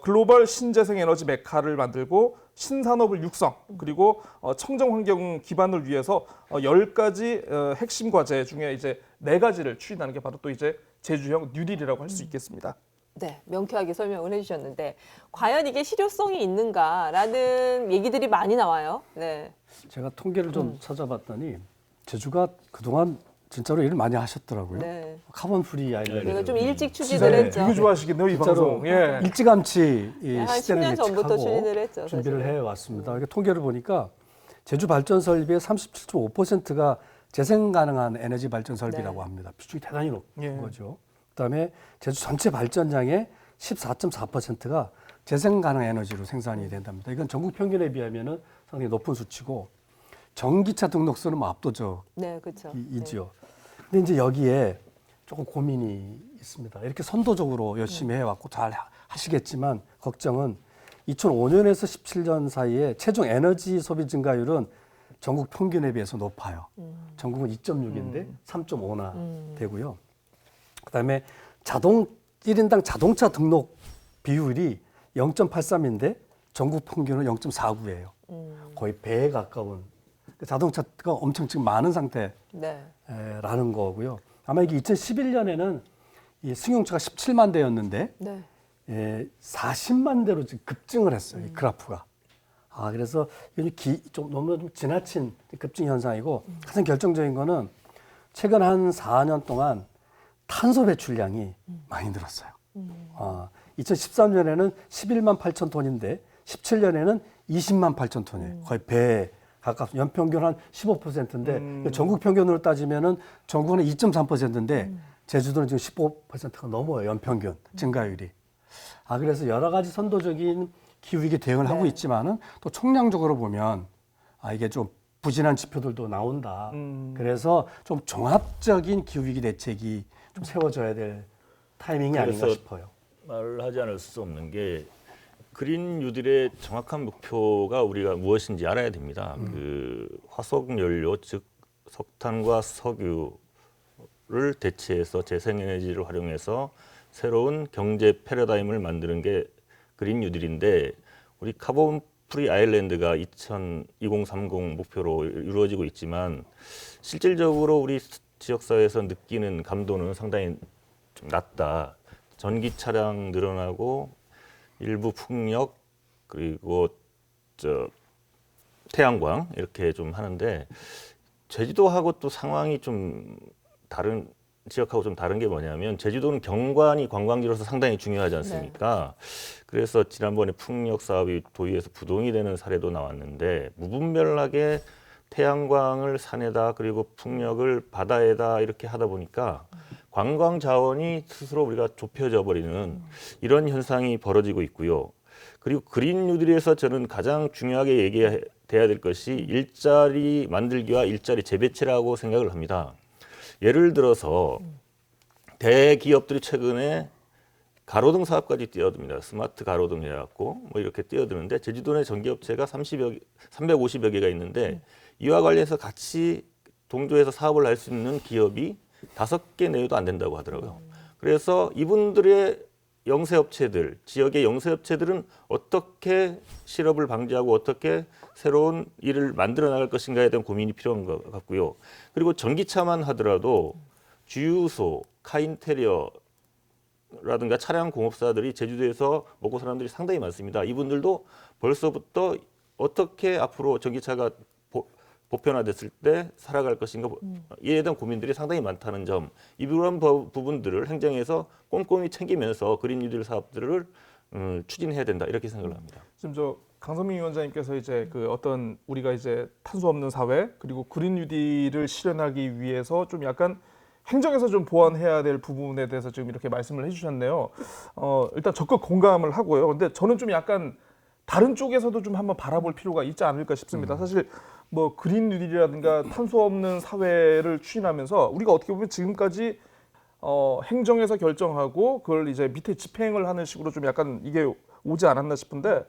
글로벌 신재생 에너지 메카를 만들고 신산업을 육성 그리고 청정 환경 기반을 위해서 10가지 핵심 과제 중에 이제 4가지를 추진하는 게 바로 또 이제 제주형 뉴딜이라고 할 수 있겠습니다. 네, 명쾌하게 설명을 해주셨는데 과연 이게 실효성이 있는가라는 얘기들이 많이 나와요. 네. 제가 통계를 좀 찾아봤더니 제주가 그동안 진짜로 일을 많이 하셨더라고요. 네. 카본 프리 아일랜드. 우리가 좀 일찍 추진을 했죠. 되게 좋아하시겠네요, 이 진짜로 방송. 예. 일찌감치 이 한 시대를 10년 전부터 예측하고 추진을 했죠. 준비를 사실은. 해왔습니다. 이렇게 통계를 보니까 제주 발전 설비의 37.5%가 재생 가능한 에너지 발전 설비라고 네. 합니다. 비중이 대단히 높은 예. 거죠. 그다음에 제주 전체 발전량의 14.4%가 재생 가능 에너지로 생산이 된답니다. 이건 전국 평균에 비하면은 상당히 높은 수치고 전기차 등록수는 뭐 압도적이지요. 네, 그렇죠. 근데 이제 여기에 조금 고민이 있습니다. 이렇게 선도적으로 열심히 해왔고 잘 하시겠지만 걱정은 2005년에서 17년 사이에 최종 에너지 소비 증가율은 전국 평균에 비해서 높아요. 전국은 2.6인데 3.5나 되고요. 그다음에 1인당 자동차 등록 비율이 0.83인데 전국 평균은 0.49예요. 거의 배에 가까운 자동차가 엄청 지금 많은 상태라는 네. 거고요. 아마 이게 2011년에는 이 승용차가 17만 대였는데 네. 40만 대로 지금 급증을 했어요. 이 그래프가. 그래서 좀 너무 좀 지나친 급증 현상이고 가장 결정적인 거는 최근 한 4년 동안 탄소 배출량이 많이 늘었어요. 2013년에는 11만 8천 톤인데 17년에는 20만 8천 톤이에요. 거의 배에 가깝습니다. 연평균 한 15%인데 전국 평균으로 따지면은 전국은 2.3%인데 제주도는 지금 15%가 넘어요. 연평균 증가율이. 그래서 여러 가지 선도적인 기후위기 대응을 하고 있지만은 또 총량적으로 보면 이게 좀 부진한 지표들도 나온다. 그래서 좀 종합적인 기후위기 대책이 좀 세워져야 될 타이밍이 아닌가 싶어요. 말하지 않을 수 없는 게 그린 뉴딜의 정확한 목표가 우리가 무엇인지 알아야 됩니다. 그 화석 연료 즉 석탄과 석유를 대체해서 재생에너지를 활용해서 새로운 경제 패러다임을 만드는 게 그린 뉴딜인데 우리 카본 프리 아일랜드가 2030 목표로 이루어지고 있지만 실질적으로 우리 지역사회에서 느끼는 감도는 상당히 좀 낮다. 전기 차량 늘어나고 일부 풍력 그리고 태양광 이렇게 좀 하는데 제주도하고 또 상황이 좀 다른 지역하고 좀 다른 게 뭐냐면 제주도는 경관이 관광지로서 상당히 중요하지 않습니까? 그래서 지난번에 풍력 사업이 도의에서 부동이 되는 사례도 나왔는데 무분별하게 태양광을 산에다 그리고 풍력을 바다에다 이렇게 하다 보니까 관광 자원이 스스로 우리가 좁혀져 버리는 이런 현상이 벌어지고 있고요. 그리고 그린 뉴딜에서 저는 가장 중요하게 얘기해야 될 것이 일자리 만들기와 일자리 재배치라고 생각을 합니다. 예를 들어서 대기업들이 최근에 가로등 사업까지 뛰어듭니다. 스마트 가로등 해갖고 뭐 이렇게 뛰어드는데 제주도 내 전기업체가 350여 개가 있는데 이와 관련해서 같이 동조해서 사업을 할 수 있는 기업이 5개 내외도 안 된다고 하더라고요. 그래서 이분들의 영세업체들, 지역의 영세업체들은 어떻게 실업을 방지하고 어떻게 새로운 일을 만들어 나갈 것인가에 대한 고민이 필요한 것 같고요. 그리고 전기차만 하더라도 주유소, 카인테리어 라든가 차량 공업사들이 제주도에서 먹고 사는 사람들이 상당히 많습니다. 이분들도 벌써부터 어떻게 앞으로 전기차가 보편화됐을 때 살아갈 것인가 이에 대한 고민들이 상당히 많다는 점, 이런 부분들을 행정에서 꼼꼼히 챙기면서 그린 뉴딜 사업들을 추진해야 된다 이렇게 생각을 합니다. 지금 저 강선민 위원장님께서 이제 그 어떤 우리가 이제 탄소 없는 사회 그리고 그린 뉴딜을 실현하기 위해서 좀 약간 행정에서 좀 보완해야 될 부분에 대해서 지금 이렇게 말씀을 해주셨네요. 일단 적극 공감을 하고요. 근데 저는 좀 약간 다른 쪽에서도 좀 한번 바라볼 필요가 있지 않을까 싶습니다. 사실 뭐 그린 뉴딜이라든가 탄소 없는 사회를 추진하면서 우리가 어떻게 보면 지금까지 행정에서 결정하고 그걸 이제 밑에 집행을 하는 식으로 좀 약간 이게 오지 않았나 싶은데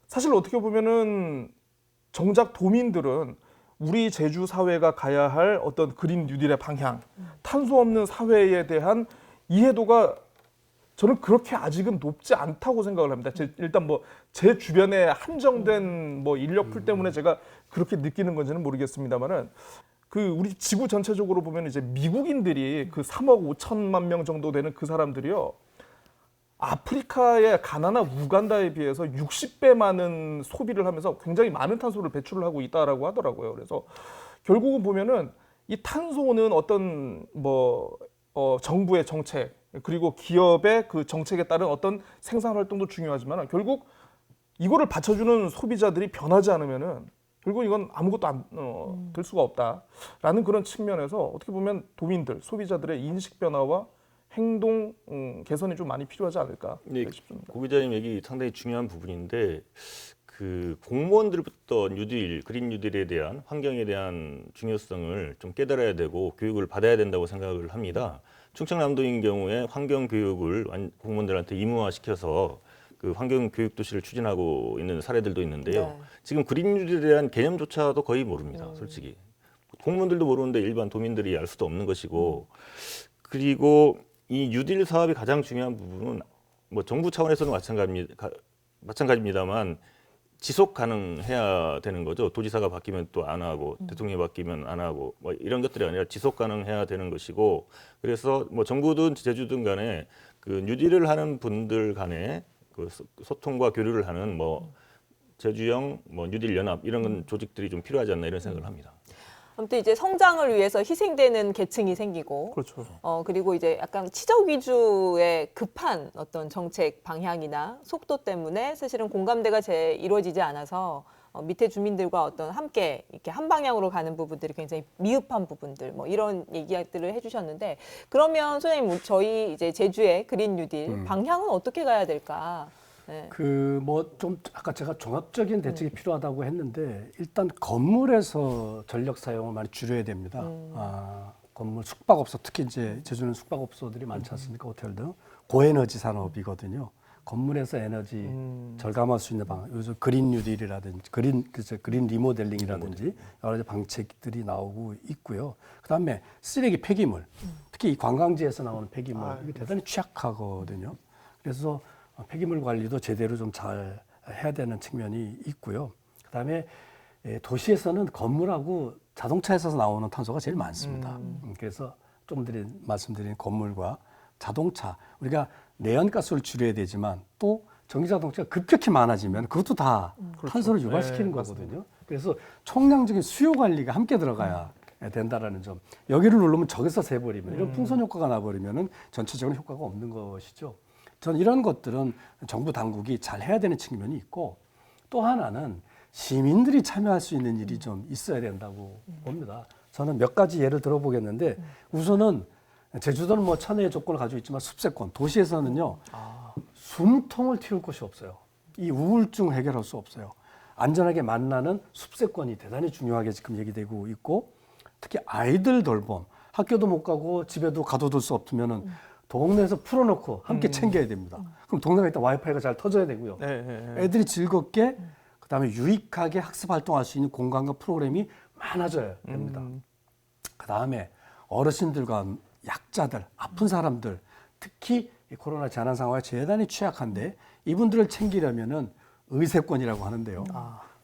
사실 어떻게 보면은 정작 도민들은 우리 제주 사회가 가야 할 어떤 그린 뉴딜의 방향, 탄소 없는 사회에 대한 이해도가 저는 그렇게 아직은 높지 않다고 생각을 합니다. 일단 뭐 제 주변에 한정된 뭐 인력풀 때문에 제가 그렇게 느끼는 건지는 모르겠습니다만은 그 우리 지구 전체적으로 보면 이제 미국인들이 그 3억 5천만 명 정도 되는 그 사람들이요. 아프리카의 가나나 우간다에 비해서 60배 많은 소비를 하면서 굉장히 많은 탄소를 배출을 하고 있다라고 하더라고요. 그래서 결국은 보면은 이 탄소는 어떤 뭐 정부의 정책 그리고 기업의 그 정책에 따른 어떤 생산 활동도 중요하지만 결국 이거를 받쳐주는 소비자들이 변하지 않으면은 결국 이건 아무것도 될 수가 없다라는 그런 측면에서 어떻게 보면 도민들, 소비자들의 인식 변화와 행동 개선이 좀 많이 필요하지 않을까 싶습니다. 고 기자님 얘기 상당히 중요한 부분인데 그 공무원들부터 뉴딜, 그린 뉴딜에 대한 환경에 대한 중요성을 좀 깨달아야 되고 교육을 받아야 된다고 생각을 합니다. 충청남도인 경우에 환경 교육을 공무원들한테 의무화시켜서 그 환경 교육 도시를 추진하고 있는 사례들도 있는데요. 네. 지금 그린 뉴딜에 대한 개념조차도 거의 모릅니다. 솔직히 공무원들도 모르는데 일반 도민들이 알 수도 없는 것이고 그리고 이 뉴딜 사업이 가장 중요한 부분은 뭐 정부 차원에서도 마찬가지입니다만 지속 가능해야 되는 거죠. 도지사가 바뀌면 또 안 하고 대통령이 바뀌면 안 하고 뭐 이런 것들이 아니라 지속 가능해야 되는 것이고 그래서 뭐 정부든 제주든 간에 그 뉴딜을 하는 분들 간에 그 소통과 교류를 하는 뭐 제주형 뭐 뉴딜 연합 이런 조직들이 좀 필요하지 않나 이런 생각을 합니다. 아무튼 이제 성장을 위해서 희생되는 계층이 생기고, 그렇죠. 그리고 이제 약간 치적 위주의 급한 어떤 정책 방향이나 속도 때문에 사실은 공감대가 이루어지지 않아서 밑에 주민들과 어떤 함께 이렇게 한 방향으로 가는 부분들이 굉장히 미흡한 부분들, 뭐 이런 얘기들을 해주셨는데, 그러면 소장님 저희 이제 제주의 그린 뉴딜 방향은 어떻게 가야 될까? 네. 그 뭐 좀 아까 제가 종합적인 대책이 필요하다고 했는데 일단 건물에서 전력 사용을 많이 줄여야 됩니다. 건물 숙박업소 특히 이제 제주는 숙박업소들이 많지 않습니까? 호텔 등 고에너지 산업이거든요. 건물에서 에너지 절감할 수 있는 방안, 요즘 그린 뉴딜이라든지 그린 리모델링이라든지 여러 가지 방책들이 나오고 있고요. 그다음에 쓰레기 폐기물, 특히 이 관광지에서 나오는 폐기물 이게 대단히 취약하거든요. 그래서 폐기물 관리도 제대로 좀 잘 해야 되는 측면이 있고요. 그다음에 도시에서는 건물하고 자동차에서 나오는 탄소가 제일 많습니다. 그래서 조금 전에 말씀드린 건물과 자동차, 우리가 내연가스를 줄여야 되지만 또 전기자동차가 급격히 많아지면 그것도 다 탄소를 유발시키는 거거든요. 그래서 총량적인 수요 관리가 함께 들어가야 된다라는 점. 여기를 누르면 저기서 새버리면 이런 풍선 효과가 나버리면 전체적으로 효과가 없는 것이죠. 저는 이런 것들은 정부 당국이 잘 해야 되는 측면이 있고 또 하나는 시민들이 참여할 수 있는 일이 좀 있어야 된다고 봅니다. 저는 몇 가지 예를 들어보겠는데 우선은 제주도는 뭐 천혜의 조건을 가지고 있지만 숲세권, 도시에서는요 숨통을 틔울 곳이 없어요. 이 우울증 해결할 수 없어요. 안전하게 만나는 숲세권이 대단히 중요하게 지금 얘기되고 있고 특히 아이들 돌봄, 학교도 못 가고 집에도 가둬둘 수 없으면은 동네에서 풀어놓고 함께 챙겨야 됩니다. 그럼 동네가 일단 와이파이가 잘 터져야 되고요. 애들이 즐겁게 그다음에 유익하게 학습 활동할 수 있는 공간과 프로그램이 많아져야 됩니다. 그다음에 어르신들과 약자들, 아픈 사람들, 특히 이 코로나 재난 상황에 대단히 취약한데 이분들을 챙기려면은 의세권이라고 하는데요.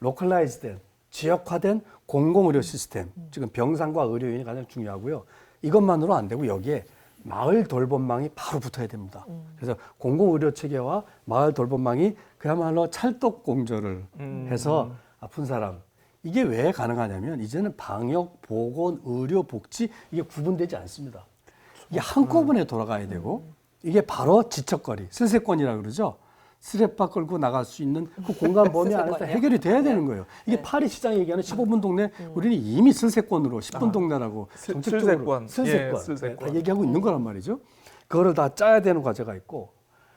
로컬라이즈된 지역화된 공공의료 시스템, 지금 병상과 의료인이 가장 중요하고요. 이것만으로 안 되고 여기에 마을 돌봄망이 바로 붙어야 됩니다. 그래서 공공의료 체계와 마을 돌봄망이 그야말로 찰떡공조를 해서 아픈 사람, 이게 왜 가능하냐면 이제는 방역, 보건, 의료, 복지 이게 구분되지 않습니다. 이게 한꺼번에 돌아가야 되고 이게 바로 지척거리, 슬세권이라고 그러죠. 스레빠 끌고 나갈 수 있는 그 공간 범위 안에서 해결이 돼야 되는 거예요. 이게 파리 시장이 얘기하는 15분 동네, 우리는 이미 슬세권으로 10분 동네라고 정책적으로 슬세권 다 얘기하고 있는 거란 말이죠. 그거를 다 짜야 되는 과제가 있고,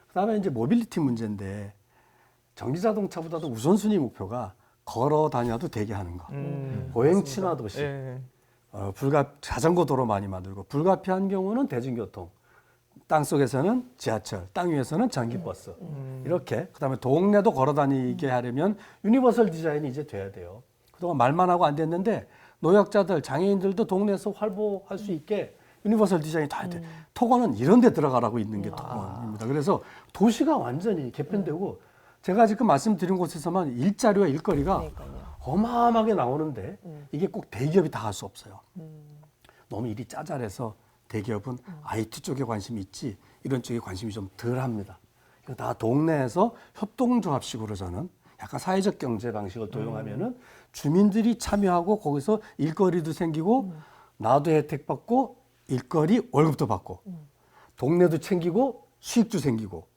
그다음에 이제 모빌리티 문제인데 전기자동차보다도 우선순위 목표가 걸어 다녀도 되게 하는 거. 보행 친화 도시, 자전거 도로 많이 만들고 불가피한 경우는 대중교통. 땅 속에서는 지하철, 땅 위에서는 전기버스. 이렇게. 그다음에 동네도 걸어 다니게 하려면 유니버설 디자인이 이제 돼야 돼요. 그동안 말만 하고 안 됐는데 노약자들, 장애인들도 동네에서 활보할 수 있게 유니버설 디자인이 다 돼. 토건은 이런 데 들어가라고 있는 게 토건입니다. 그래서 도시가 완전히 개편되고 제가 지금 말씀드린 곳에서만 일자리와 일거리가 어마어마하게 나오는데 이게 꼭 대기업이 다 할 수 없어요. 너무 일이 짜잘해서 대기업은 IT 쪽에 관심이 있지 이런 쪽에 관심이 좀 덜합니다. 이거 다 동네에서 협동조합식으로 저는 약간 사회적 경제 방식을 도용하면은 주민들이 참여하고 거기서 일거리도 생기고 나도 혜택 받고 일거리 월급도 받고 동네도 챙기고 수익도 생기고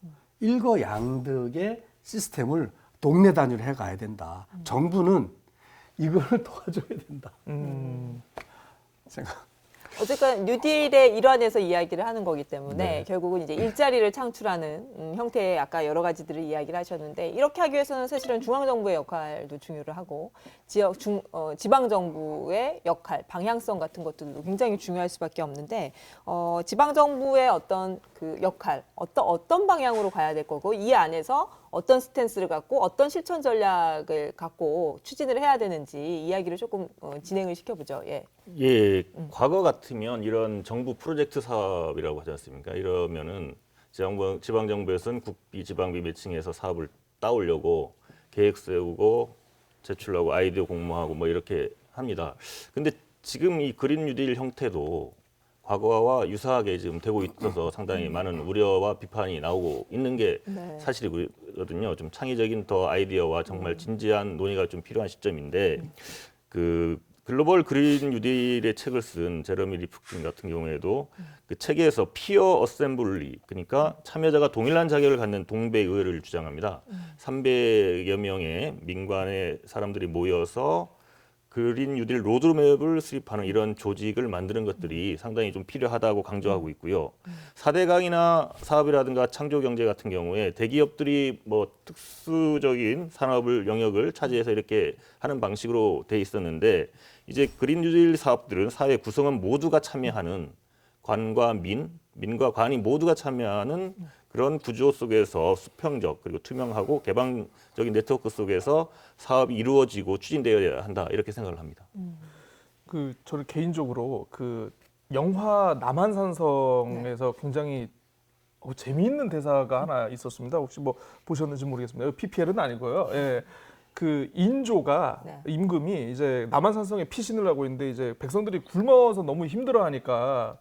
일거양득의 시스템을 동네 단위로 해가야 된다. 정부는 이걸 도와줘야 된다. 생각. 어쨌든 뉴딜의 일환에서 이야기를 하는 거기 때문에 결국은 이제 일자리를 창출하는 형태의 아까 여러 가지들을 이야기를 하셨는데 이렇게 하기 위해서는 사실은 중앙정부의 역할도 중요를 하고 지방정부의 역할, 방향성 같은 것들도 굉장히 중요할 수밖에 없는데 지방정부의 어떤 그 역할, 어떤 방향으로 가야 될 거고 이 안에서 어떤 스탠스를 갖고 어떤 실천 전략을 갖고 추진을 해야 되는지 이야기를 조금 진행을 시켜보죠. 예, 과거 같으면 이런 정부 프로젝트 사업이라고 하지 않습니까? 이러면은 지방정부에서는 국비, 지방비 매칭해서 사업을 따오려고 계획 세우고 제출하고 아이디어 공모하고 뭐 이렇게 합니다. 근데 지금 이 그린 뉴딜 형태도 과거와 유사하게 지금 되고 있어서 상당히 많은 우려와 비판이 나오고 있는 게 사실이거든요. 좀 창의적인 더 아이디어와 정말 진지한 논의가 좀 필요한 시점인데 그 글로벌 그린 뉴딜의 책을 쓴 제러미 리프킨 같은 경우에도 그 책에서 피어 어셈블리, 그러니까 참여자가 동일한 자격을 갖는 동배 의회를 주장합니다. 300여 명의 민관의 사람들이 모여서 그린 뉴딜 로드맵을 수립하는 이런 조직을 만드는 것들이 상당히 좀 필요하다고 강조하고 있고요. 4대 강이나 사업이라든가 창조 경제 같은 경우에 대기업들이 뭐 특수적인 산업을 영역을 차지해서 이렇게 하는 방식으로 돼 있었는데 이제 그린 뉴딜 사업들은 사회 구성원 모두가 참여하는 관과 민과 관이 모두가 참여하는 그런 구조 속에서 수평적 그리고 투명하고 개방적인 네트워크 속에서 사업이 이루어지고 추진되어야 한다 이렇게 생각을 합니다. 저는 개인적으로 그 영화 남한산성에서 굉장히 재미있는 대사가 하나 있었습니다. 혹시 뭐 보셨는지 모르겠습니다. PPL은 아니고요. 그 인조가 임금이 이제 남한산성에 피신을 하고 있는데 이제 백성들이 굶어서 너무 힘들어하니까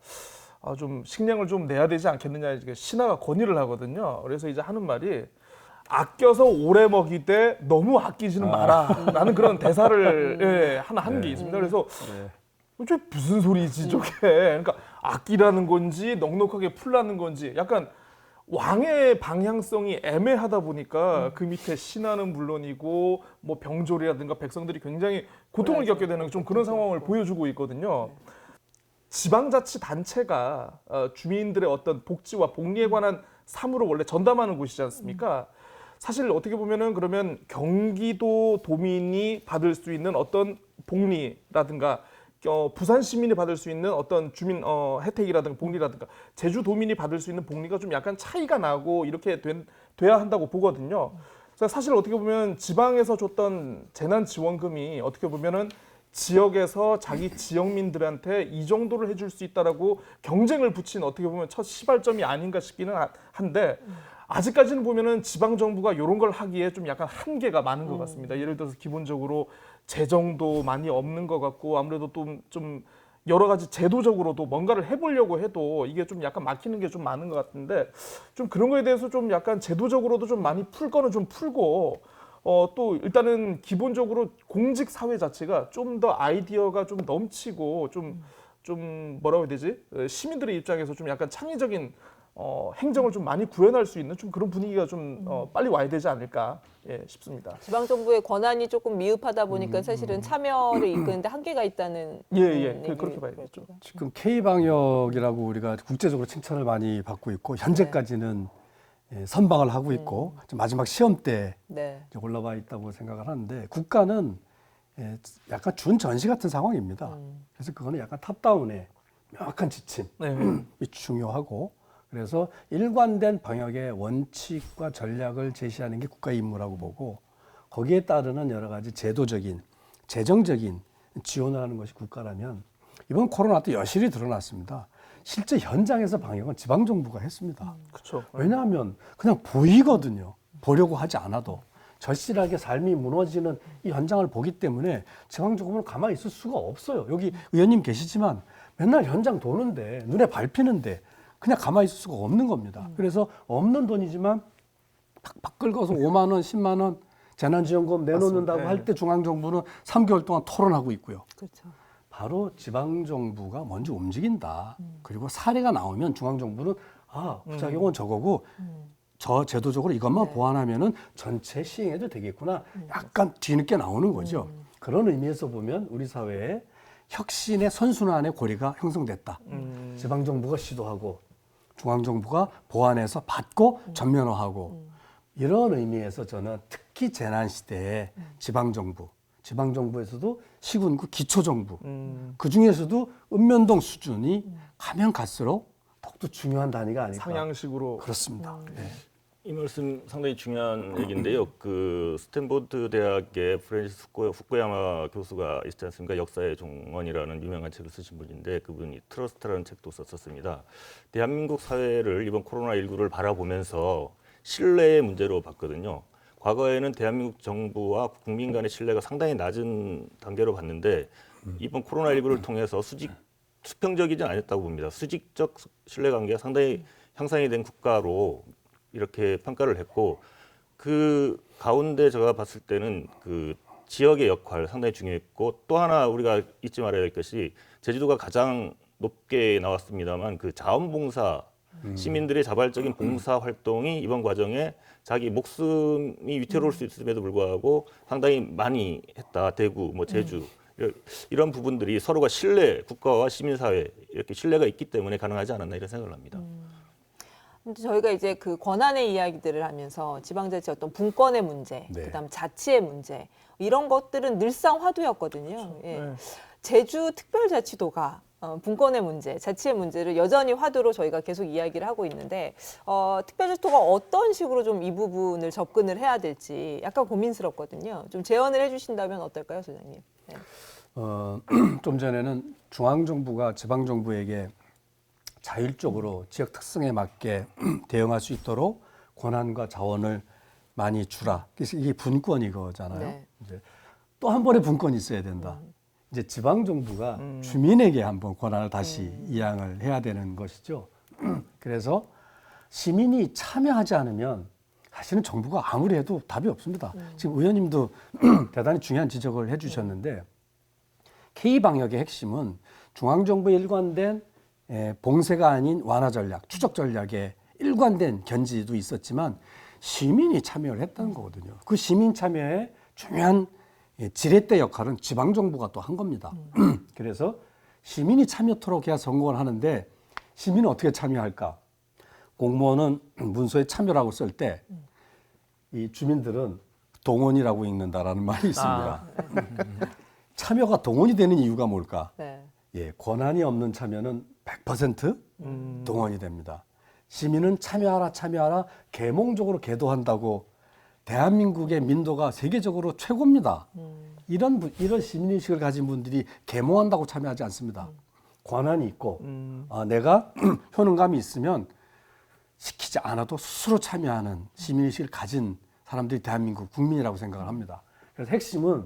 좀 식량을 좀 내야 되지 않겠느냐 이제 신하가 건의를 하거든요. 그래서 이제 하는 말이 아껴서 오래 먹이되 너무 아끼지는 마라라는 그런 대사를 한 게 있습니다. 그래서 저 무슨 소리지 저게? 그러니까 아끼라는 건지 넉넉하게 풀라는 건지 약간 왕의 방향성이 애매하다 보니까 그 밑에 신하는 물론이고 뭐 병졸이라든가 백성들이 굉장히 고통을 겪게 되는 좀 그런 상황을 보여주고 있거든요. 지방자치단체가 주민들의 어떤 복지와 복리에 관한 사무를 원래 전담하는 곳이지 않습니까? 사실 어떻게 보면은 그러면 경기도 도민이 받을 수 있는 어떤 복리라든가 부산 시민이 받을 수 있는 어떤 주민 혜택이라든가 복리라든가 제주도민이 받을 수 있는 복리가 좀 약간 차이가 나고 이렇게 돼야 한다고 보거든요. 그래서 사실 어떻게 보면 지방에서 줬던 재난지원금이 어떻게 보면은 지역에서 자기 지역민들한테 이 정도를 해줄 수 있다라고 경쟁을 붙인 어떻게 보면 첫 시발점이 아닌가 싶기는 한데 아직까지는 보면은 지방 정부가 이런 걸 하기에 좀 약간 한계가 많은 것 같습니다. 예를 들어서 기본적으로 재정도 많이 없는 것 같고 아무래도 좀 여러 가지 제도적으로도 뭔가를 해보려고 해도 이게 좀 약간 막히는 게 좀 많은 것 같은데 좀 그런 거에 대해서 좀 약간 제도적으로도 좀 많이 풀 거는 좀 풀고 또 일단은 기본적으로 공직 사회 자체가 좀 더 아이디어가 좀 넘치고 좀 뭐라고 해야 되지? 시민들의 입장에서 좀 약간 창의적인 행정을 좀 많이 구현할 수 있는 좀 그런 분위기가 좀 빨리 와야 되지 않을까 싶습니다. 지방 정부의 권한이 조금 미흡하다 보니까 사실은 참여를 이끄는데 한계가 있다는 그렇게 봐야겠죠. 지금 K방역이라고 우리가 국제적으로 칭찬을 많이 받고 있고 현재까지는 선방을 하고 있고 마지막 시험 때 네. 이제 올라와 있다고 생각을 하는데 국가는 약간 준전시 같은 상황입니다. 그래서 그거는 약간 탑다운의 명확한 지침이 중요하고 그래서 일관된 방역의 원칙과 전략을 제시하는 게 국가의 임무라고 보고 거기에 따르는 여러 가지 제도적인, 재정적인 지원을 하는 것이 국가라면 이번 코로나 때 여실히 드러났습니다. 실제 현장에서 방역은 지방정부가 했습니다. 그렇죠. 왜냐하면 그냥 보이거든요. 보려고 하지 않아도. 절실하게 삶이 무너지는 이 현장을 보기 때문에 지방정부는 가만히 있을 수가 없어요. 여기 의원님 계시지만 맨날 현장 도는데 눈에 밟히는데 그냥 가만히 있을 수가 없는 겁니다. 그래서 없는 돈이지만 팍팍 긁어서 5만 원, 10만 원 재난지원금 내놓는다고 할 때 중앙정부는 3개월 동안 토론하고 있고요. 그렇죠. 바로 지방정부가 먼저 움직인다. 그리고 사례가 나오면 중앙정부는 부작용은 저거고 저 제도적으로 이것만 보완하면은 전체 시행해도 되겠구나. 약간 뒤늦게 나오는 거죠. 그런 의미에서 보면 우리 사회에 혁신의 선순환의 고리가 형성됐다. 지방정부가 시도하고 중앙정부가 보완해서 받고 전면화하고 이런 의미에서 저는 특히 재난시대에 지방정부에서도 시군구 기초정부 그중에서도 읍면동 수준이 가면 갈수록 더욱더 중요한 단위가 아닐까. 상향식으로. 그렇습니다. 네. 이 말씀 상당히 중요한 얘기인데요. 그 스탠포드 대학의 프랜시스 후쿠야마 교수가 있지 않습니까? 역사의 종언이라는 유명한 책을 쓰신 분인데 그분이 트러스트라는 책도 썼었습니다. 대한민국 사회를 이번 코로나19를 바라보면서 신뢰의 문제로 봤거든요. 과거에는 대한민국 정부와 국민 간의 신뢰가 상당히 낮은 단계로 봤는데 이번 코로나19를 통해서 수평적이지 않았다고 봅니다. 수직적 신뢰관계가 상당히 향상이 된 국가로 이렇게 평가를 했고 그 가운데 제가 봤을 때는 그 지역의 역할 상당히 중요했고 또 하나 우리가 잊지 말아야 될 것이 제주도가 가장 높게 나왔습니다만 그 자원봉사 시민들의 자발적인 봉사 활동이 이번 과정에 자기 목숨이 위태로울 수 있음에도 불구하고 상당히 많이 했다. 대구, 제주 이런 부분들이 서로가 신뢰, 국가와 시민사회 이렇게 신뢰가 있기 때문에 가능하지 않았나 이런 생각을 합니다. 근데 저희가 이제 그 권한의 이야기들을 하면서 지방자치 어떤 분권의 문제, 네. 그다음 자치의 문제 이런 것들은 늘상 화두였거든요. 그렇죠. 예. 네. 제주 특별자치도가 분권의 문제, 자치의 문제를 여전히 화두로 저희가 계속 이야기를 하고 있는데 특별자치도가 어떤 식으로 좀 이 부분을 접근을 해야 될지 약간 고민스럽거든요. 좀 제언을 해주신다면 어떨까요, 소장님? 네. 좀 전에는 중앙정부가 지방정부에게 자율적으로 지역 특성에 맞게 대응할 수 있도록 권한과 자원을 많이 주라. 그래서 이게 분권이거잖아요. 네. 이제 또 한 번의 분권이 있어야 된다. 이제 지방정부가 주민에게 한번 권한을 다시 이양을 해야 되는 것이죠. 그래서 시민이 참여하지 않으면 사실은 정부가 아무리 해도 답이 없습니다. 지금 의원님도 대단히 중요한 지적을 해주셨는데 K방역의 핵심은 중앙정부의 일관된 봉쇄가 아닌 완화 전략, 추적 전략의 일관된 견지도 있었지만 시민이 참여를 했다는 거거든요. 그 시민 참여의 중요한 지렛대 역할은 지방정부가 또 한 겁니다. 그래서 시민이 참여토록 해야 성공을 하는데 시민은 어떻게 참여할까? 공무원은 문서에 참여라고 쓸 때 이 주민들은 동원이라고 읽는다라는 말이 있습니다. 참여가 동원이 되는 이유가 뭘까? 네. 예, 권한이 없는 참여는 100% 동원이 됩니다. 시민은 참여하라 계몽적으로 계도한다고 대한민국의 민도가 세계적으로 최고입니다. 이런 시민의식을 가진 분들이 계몽한다고 참여하지 않습니다. 권한이 있고 내가 효능감이 있으면 시키지 않아도 스스로 참여하는 시민의식을 가진 사람들이 대한민국 국민이라고 생각을 합니다. 그래서 핵심은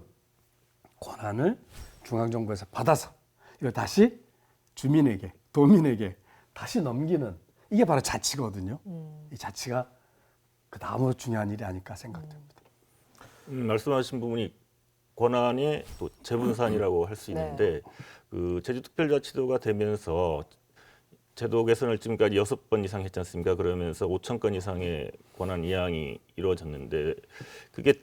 권한을 중앙정부에서 받아서 이걸 다시 주민에게, 도민에게 다시 넘기는 이게 바로 자치거든요. 이 자치가 그 다음으로 중요한 일이 아닐까 생각됩니다. 말씀하신 부분이 권한의 또 재분산이라고 할 수 있는데 그 제주특별자치도가 되면서 제도 개선을 지금까지 6번 이상 했지 않습니까? 그러면서 5천 건 이상의 권한 이양이 이루어졌는데 그게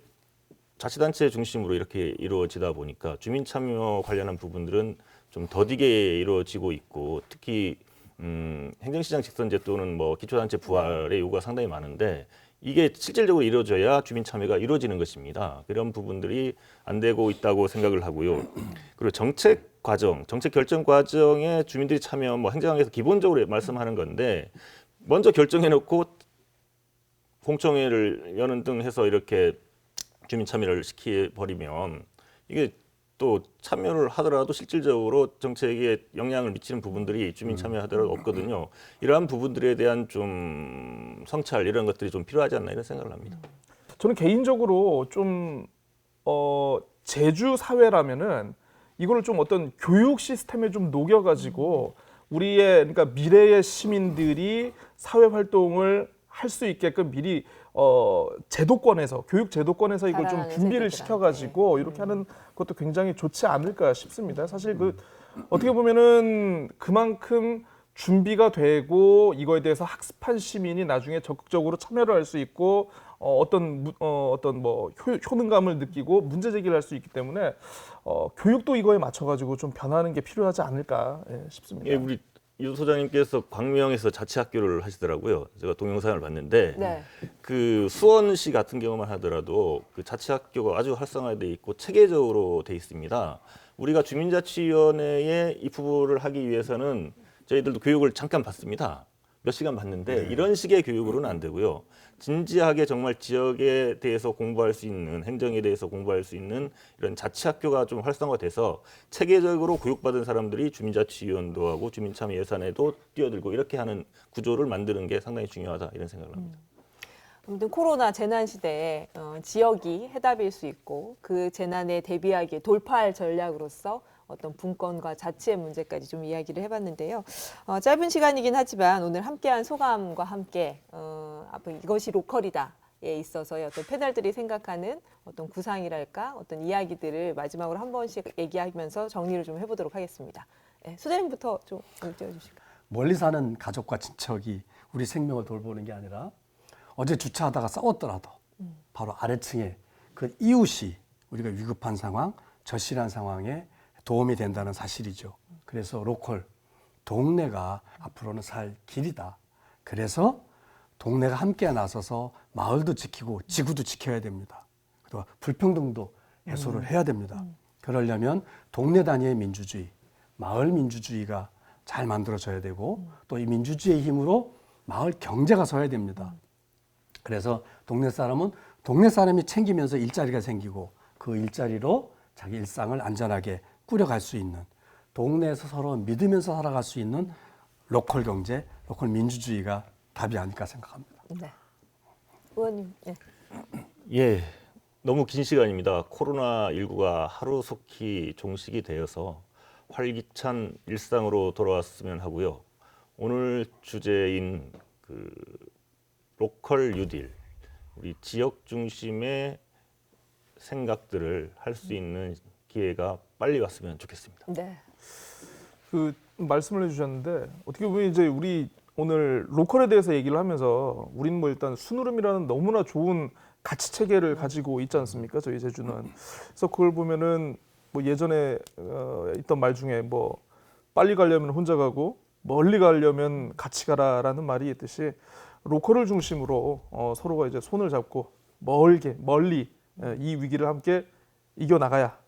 자치단체 중심으로 이렇게 이루어지다 보니까 주민 참여 관련한 부분들은 좀 더디게 이루어지고 있고 특히 행정시장 직선제 또는 뭐 기초단체 부활의 요구가 상당히 많은데 이게 실질적으로 이루어져야 주민 참여가 이루어지는 것입니다. 그런 부분들이 안 되고 있다고 생각을 하고요. 그리고 정책 과정, 정책 결정 과정에 주민들이 참여, 뭐 행정학에서 기본적으로 말씀하는 건데 먼저 결정해놓고 공청회를 여는 등 해서 이렇게 주민 참여를 시켜버리면 이게 또 참여를 하더라도 실질적으로 정책에 영향을 미치는 부분들이 주민 참여하더라도 없거든요. 이러한 부분들에 대한 좀 성찰 이런 것들이 좀 필요하지 않나 이런 생각을 합니다. 저는 개인적으로 좀 제주 사회라면은 이거를 좀 어떤 교육 시스템에 좀 녹여가지고 우리의 그러니까 미래의 시민들이 사회 활동을 할 수 있게끔 미리 제도권에서 교육 제도권에서 이걸 좀 준비를 시켜가지고 이렇게 하는 것도 굉장히 좋지 않을까 싶습니다. 사실 그 어떻게 보면은 그만큼 준비가 되고 이거에 대해서 학습한 시민이 나중에 적극적으로 참여를 할 수 있고 어떤 뭐 효능감을 느끼고 문제 제기를 할 수 있기 때문에 교육도 이거에 맞춰가지고 좀 변하는 게 필요하지 않을까 싶습니다. 예, 우리 유 소장님께서 광명에서 자치학교를 하시더라고요. 제가 동영상을 봤는데 네. 그 수원시 같은 경우만 하더라도 그 자치학교가 아주 활성화돼 있고 체계적으로 돼 있습니다. 우리가 주민자치위원회에 입후보를 하기 위해서는 저희들도 교육을 잠깐 받습니다. 몇 시간 받는데 이런 식의 교육으로는 안 되고요. 진지하게 정말 지역에 대해서 공부할 수 있는 행정에 대해서 공부할 수 있는 이런 자치학교가 좀 활성화돼서 체계적으로 교육받은 사람들이 주민자치위원도 하고 주민참여 예산에도 뛰어들고 이렇게 하는 구조를 만드는 게 상당히 중요하다 이런 생각을 합니다. 아무튼 코로나 재난 시대에 지역이 해답일 수 있고 그 재난에 대비하기에 돌파할 전략으로서 어떤 분권과 자치의 문제까지 좀 이야기를 해봤는데요. 짧은 시간이긴 하지만 오늘 함께한 소감과 함께 앞으로 이것이 로컬이다에 있어서의 어떤 패널들이 생각하는 어떤 구상이랄까 어떤 이야기들을 마지막으로 한 번씩 얘기하면서 정리를 좀 해보도록 하겠습니다. 네, 소장님부터 좀 띄워주실까요? 멀리 사는 가족과 친척이 우리 생명을 돌보는 게 아니라 어제 주차하다가 싸웠더라도 바로 아래층에 그 이웃이 우리가 위급한 상황, 절실한 상황에 도움이 된다는 사실이죠. 그래서 로컬, 동네가 앞으로는 살 길이다. 그래서 동네가 함께 나서서 마을도 지키고 지구도 지켜야 됩니다. 그리고 불평등도 해소를 해야 됩니다. 그러려면 동네 단위의 민주주의, 마을 민주주의가 잘 만들어져야 되고 또 이 민주주의의 힘으로 마을 경제가 서야 됩니다. 그래서 동네 사람은 동네 사람이 챙기면서 일자리가 생기고 그 일자리로 자기 일상을 안전하게 꾸려갈 수 있는 동네에서 서로 믿으면서 살아갈 수 있는 로컬 경제, 로컬 민주주의가 답이 아닐까 생각합니다. 네. 의원님. 네. 예, 너무 긴 시간입니다. 코로나19가 하루속히 종식이 되어서 활기찬 일상으로 돌아왔으면 하고요. 오늘 주제인 그 로컬 뉴딜, 우리 지역 중심의 생각들을 할 수 있는 기회가 빨리 왔으면 좋겠습니다. 네. 그 말씀을 해주셨는데 어떻게 보면 이제 우리 오늘 로컬에 대해서 얘기를 하면서 우리는 뭐 일단 순으름이라는 너무나 좋은 가치 체계를 가지고 있지 않습니까? 저희 제주는. 그래서 그걸 보면은 뭐 예전에 있던 말 중에 뭐 빨리 가려면 혼자 가고 멀리 가려면 같이 가라라는 말이 있듯이 로컬을 중심으로 서로가 이제 손을 잡고 멀리 이 위기를 함께 이겨 나가야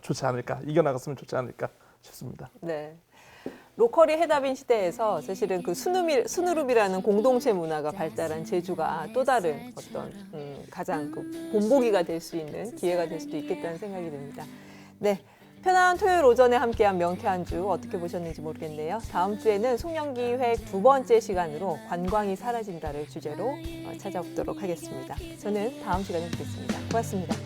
좋지 않을까, 이겨 나갔으면 좋지 않을까 싶습니다. 네. 로컬이 해답인 시대에서 사실은 그 순우룹이라는 공동체 문화가 발달한 제주가 또 다른 어떤 가장 그 본보기가 될 수 있는 기회가 될 수도 있겠다는 생각이 듭니다. 네. 편안한 토요일 오전에 함께한 명쾌 한 주 어떻게 보셨는지 모르겠네요. 다음 주에는 송년기획 2번째 시간으로 관광이 사라진다를 주제로 찾아오도록 하겠습니다. 저는 다음 시간에 뵙겠습니다. 고맙습니다.